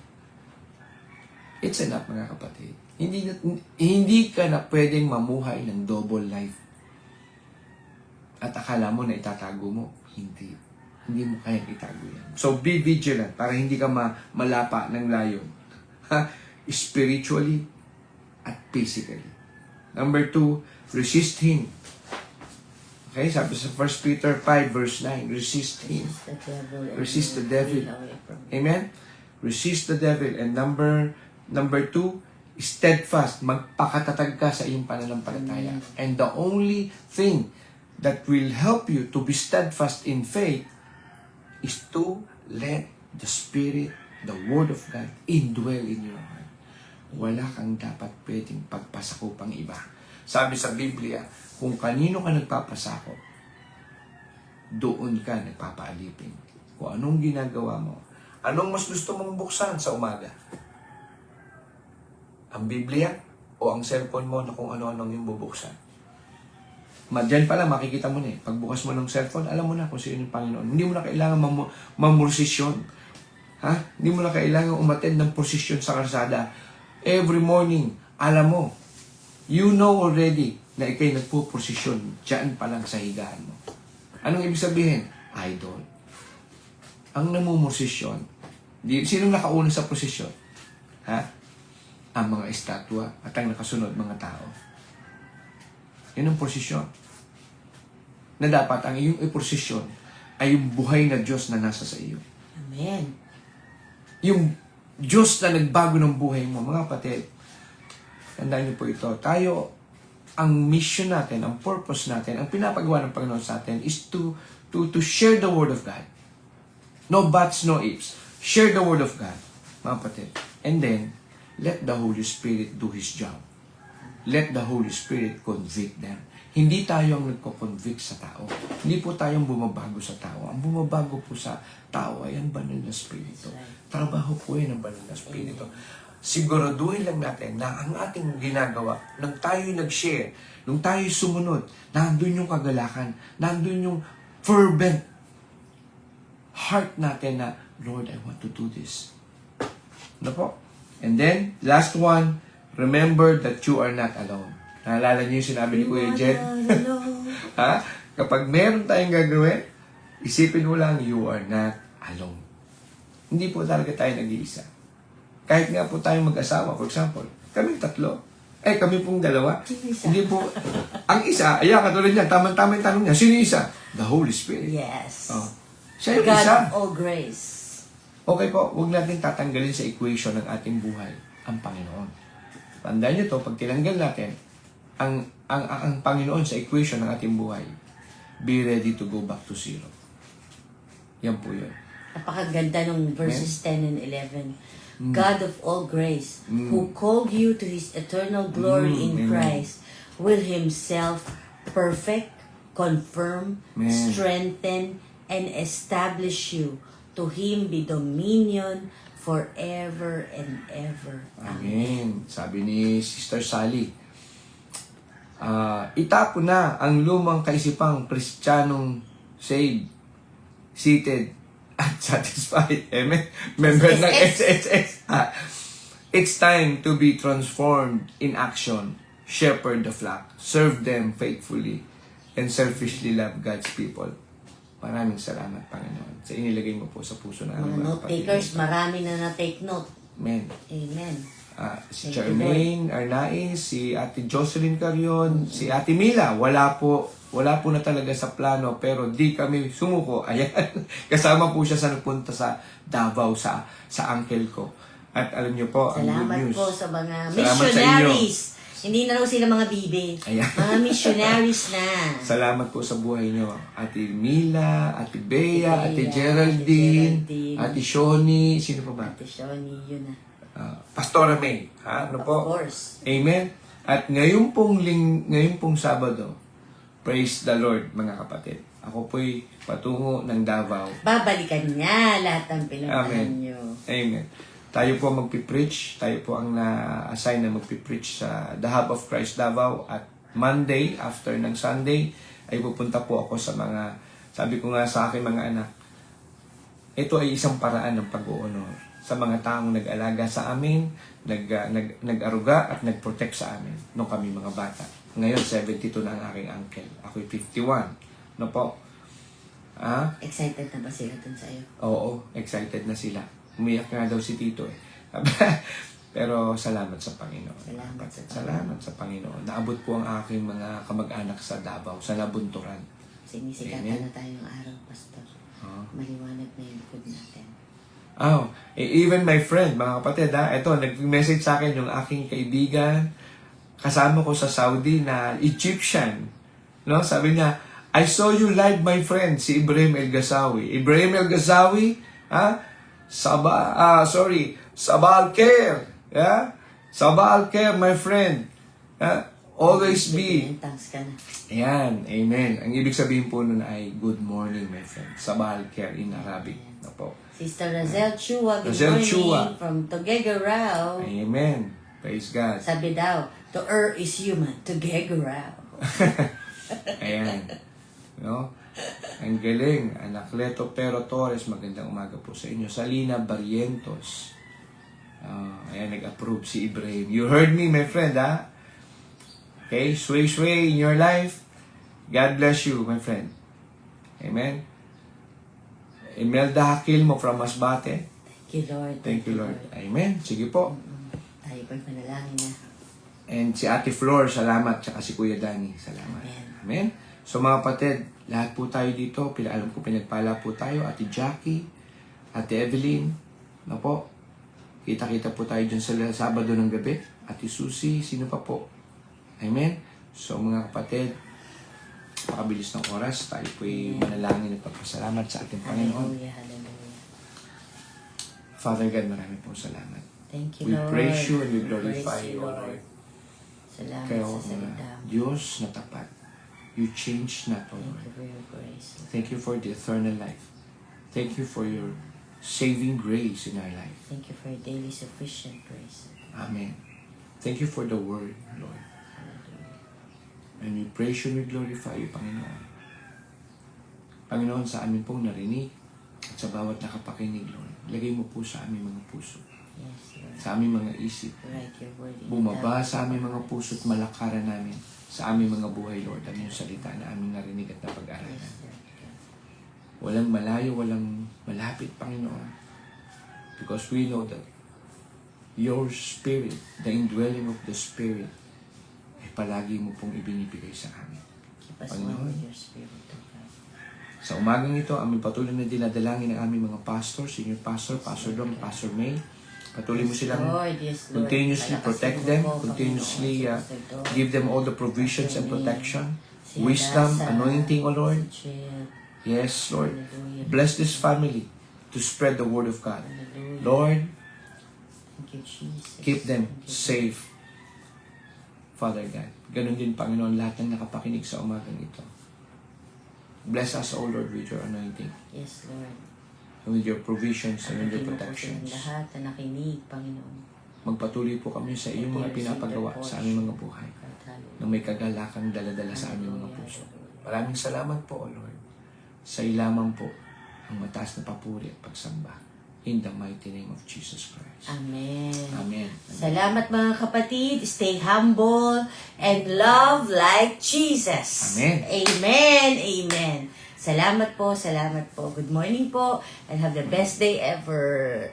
S2: It's enough, mga kapatid. Hindi ka na pwedeng mamuhay ng double life. At akala mo na itatago mo. Hindi. Hindi mo kayang itago yan. So, be vigilant para hindi ka malapa ng layon. Spiritually at physically. Number 2, resist Him. Okay, sabi sa 1 Peter 5 verse 9, resist Him. Resist the devil. Amen? Resist the devil. And number 2, steadfast. Magpakatatag ka sa iyong pananampalataya. And the only thing that will help you to be steadfast in faith is to let the Spirit, the Word of God, indwell in your heart. Wala kang dapat pwedeng pagpasakupang iba. Sabi sa Biblia, kung kanino ka nagpapasakop, doon ka nagpapaalipin. Kung anong ginagawa mo, anong mas gusto mong buksan sa umaga? Ang Biblia o ang cellphone mo na kung ano-anong yung bubuksan? Diyan pala, makikita mo na eh. Pagbukas mo ng cellphone, alam mo na kung sino yung Panginoon. Hindi mo na kailangan mamurosisyon. Hindi mo na kailangan umattend ng prosesyon sa karsada. Every morning, alam mo, you know already na ikay nagpo-prosesyon dyan pa lang sa higaan mo. Anong ibig sabihin? Idol. Ang namumosisyon, sinong nakauna sa prosesyon? Ang mga estatwa at ang nakasunod mga tao. Yun ang prosesyon. Na dapat ang iyong prosesyon ay yung buhay na Diyos na nasa sa iyo.
S1: Amen.
S2: Yung Diyos na nagbago ng buhay mo. Mga kapatid, tandaan niyo po ito. Tayo, ang mission natin, ang purpose natin, ang pinapagawa ng Panginoon sa atin is to share the Word of God. No buts, no ifs. Share the Word of God. Mga kapatid. And then, let the Holy Spirit do His job. Let the Holy Spirit convict them. Hindi tayo ang nagko-convict sa tao. Hindi po tayong bumabago sa tao. Ang bumabago po sa tao ay ang banal na Espiritu. Trabaho po yan ang banal na Espiritu. Siguraduhin lang natin na ang ating ginagawa, nang tayo'y nag-share, nung tayo'y sumunod, nandun yung kagalakan, nandun yung fervent heart natin na, Lord, I want to do this. Ano po? And then, last one, remember that you are not alone. Naalala niyo yung sinabi ni Kuya Jed? Kapag meron tayong gagawin, isipin mo lang, you are not alone. Hindi po talaga tayo nag-iisa. Kahit nga po tayong mag-asawa, for example, kami tatlo. Kami pong dalawa. Hindi po. Ang isa, katulad niya, tama-tama yung tanong niya, sino yung isa? The Holy Spirit.
S1: Yes.
S2: Siya yung
S1: God
S2: isa.
S1: of all grace.
S2: Okay po, huwag natin tatanggalin sa equation ng ating buhay ang Panginoon. Tandaan niyo to, pag tinanggal natin ang Panginoon sa equation ng ating buhay, be ready to go back to zero. Yan po yun.
S1: Napakaganda ng verses 10 and 11. God of all grace, who called you to His eternal glory in Christ, will Himself perfect, confirm, strengthen, and establish you. To Him be dominion forever and ever.
S2: Amen. Sabi ni Sister Sally, itapo na ang lumang kaisipang Kristiyanong saved, seated, at satisfied. Amen. Member ng SSS. It's time to be transformed in action. Shepherd the flock. Serve them faithfully. and selfishly love God's people. Maraming salamat, Panginoon, sa inilagay mo po sa puso ng
S1: Mga
S2: aming
S1: note takers, marami na na-take note.
S2: Amen.
S1: Amen.
S2: Si
S1: Thank you,
S2: Charmaine Arnaiz, si Ate Jocelyn Carion, si Ate Mila, wala po na talaga sa plano, pero di kami sumuko. Ayan, kasama po siya sa nagpunta sa Davao sa uncle ko. At alam niyo po, ang good
S1: Salamat
S2: news.
S1: po sa mga
S2: Salamat sa
S1: missionaries. Hindi na raw sila mga bibe.
S2: Ayan.
S1: Mga missionaries na.
S2: Salamat po sa buhay niyo. Ate Mila, Ate Bea,
S1: Ate
S2: Ate
S1: Bea,
S2: Geraldine,
S1: Ate Geraldine.
S2: Ate Shoni, sino pa ba?
S1: Ate Shoni, yun na.
S2: Pastora May. Ha? Ano
S1: Of
S2: po?
S1: course.
S2: Amen. At ngayon pong Sabado, praise the Lord, mga kapatid. Ako po'y patungo ng Davao.
S1: Babalikan niya lahat ng pinuntahan
S2: Amen.
S1: niyo.
S2: Amen. Tayo po magpipreach. Tayo po ang na-assign na magpipreach sa The Hub of Christ Davao. At Monday, after ng Sunday, ay pupunta po ako sa mga, sabi ko nga sa akin mga anak, ito ay isang paraan ng pag-uunor sa mga taong nag-alaga sa amin, nag-aruga at nag-protect sa amin nung kami mga bata. Ngayon, 72 na ang aking uncle. Ako'y 51. No po?
S1: Excited na ba sila dun sa'yo?
S2: Oo, excited na sila. Umiyak nga daw si Tito eh. Pero salamat sa Panginoon. Salamat sa Panginoon. Naabot po ang aking mga kamag-anak sa Davao, sa Nabunturan.
S1: Sinisikatan
S2: Amen.
S1: na tayong araw, Pastor.
S2: Oh.
S1: Maliwanag na yung likod natin.
S2: Even my friend, mga kapatid, ito, nag-message sa akin yung aking kaibigan, kasama ko sa Saudi na Egyptian. No? Sabi niya, I saw you live, my friend, si Ibrahim El Gazawi. Ibrahim El Gazawi, Sabah Al-Khair. Yeah? Sabah Al-Khair, my friend. Always be.
S1: Thanks ka na.
S2: Ayan, amen. Ang ibig sabihin po nun ay good morning, my friend. Sabah Al-Khair in Arabic. No po.
S1: Sister Razel Chua, good
S2: Razel
S1: morning
S2: Chua.
S1: from Tuguegarao.
S2: Amen. Praise God.
S1: Sabi daw, to err is human, Tuguegarao.
S2: Ayan. No? Ang galing. Anacleto Pero Torres, magandang umaga po sa inyo. Salina Barrientos. Ayan, nag-approve si Ibrahim. You heard me, my friend, ha? Okay? Sway in your life. God bless you, my friend. Amen. Imelda Hakilmo from Masbate.
S1: Thank you, Lord.
S2: Thank you, Lord. Amen. Sige po.
S1: Tayo po'y manalangin na.
S2: And si Ate Flor, salamat. Tsaka si Kuya Danny, salamat.
S1: Amen.
S2: Amen. So mga kapatid, lahat po tayo dito. Alam ko pinagpala po tayo. Ate Jackie, Ate Evelyn, na po. Kita-kita po tayo dyan sa Sabado ng gabi. Ate Susie, sino pa po? Amen. So mga kapatid, pakabilis ng oras, tayo po'y manalangin at pagpasalamat sa ating Panginoon.
S1: Hallelujah, hallelujah.
S2: Father God, marami po salamat.
S1: Thank you,
S2: We
S1: Lord.
S2: praise you and we
S1: Praise
S2: glorify you,
S1: Lord.
S2: Lord.
S1: Salamat
S2: Kaya
S1: sa salita mo.
S2: Diyos na tapat. You change not, O
S1: Thank
S2: Lord.
S1: you for your grace.
S2: Thank you for the eternal life. Thank you for your saving grace in our life.
S1: Thank you for your daily sufficient grace.
S2: Amen. Thank you for the word, Lord. And we praise you and we glorify you, Panginoon. Panginoon, sa amin pong narinig at sa bawat nakapakinig, Lord, lagay mo po sa aming mga puso,
S1: Yes, Lord.
S2: sa aming mga isip,
S1: Write your word in
S2: bumaba
S1: the
S2: sa aming mga puso at malakaran namin sa aming mga buhay, Lord, ang iyong salita na aming narinig at napag-aralan.
S1: Yes, Lord.
S2: Walang malayo, walang malapit, Panginoon. Because we know that your Spirit, the indwelling of the Spirit, ay palagi mo pong ibinibigay sa amin.
S1: Keep us
S2: Panginoon.
S1: one with your spirit, O God.
S2: Sa umagang ito, aming patuloy na dinadalangin ang aming mga pastor, senior pastor, Pastor Dom, Pastor May. Patuloy mo silang
S1: Lord, yes, Lord.
S2: continuously
S1: Palakasin
S2: protect
S1: mo
S2: them,
S1: po,
S2: continuously
S1: Panginoon, sa Pastor Dom,
S2: give them all the provisions and
S1: Pastor May,
S2: protection,
S1: si
S2: wisdom,
S1: Adasa,
S2: anointing, O Lord.
S1: si Jill.
S2: Yes, Lord.
S1: Hallelujah.
S2: Bless this family to spread the word of God.
S1: Hallelujah.
S2: Lord,
S1: Thank you, Jesus.
S2: keep them
S1: Thank you,
S2: safe, Father God. Ganon din, Panginoon, lahat ng nakapakinig sa umagang ito. Bless us, O Lord, with your anointing,
S1: Yes, Lord.
S2: and with your provisions and with your
S1: Pagdating mo po silang
S2: protections.
S1: lahat na nakinig, Panginoon.
S2: Magpatuloy po kami sa iyong mga pinapagawa sa aming mga buhay, na may kagalakang daladala sa aming mga puso. Maraming salamat po, O Lord. Sa iyo lamang po ang mataas na papuri at pagsamba. In the mighty name of Jesus Christ.
S1: Amen.
S2: Amen.
S1: Salamat mga kapatid. Stay humble and love like Jesus.
S2: Amen.
S1: Amen. Amen. Salamat po. Good morning po and have the best day ever.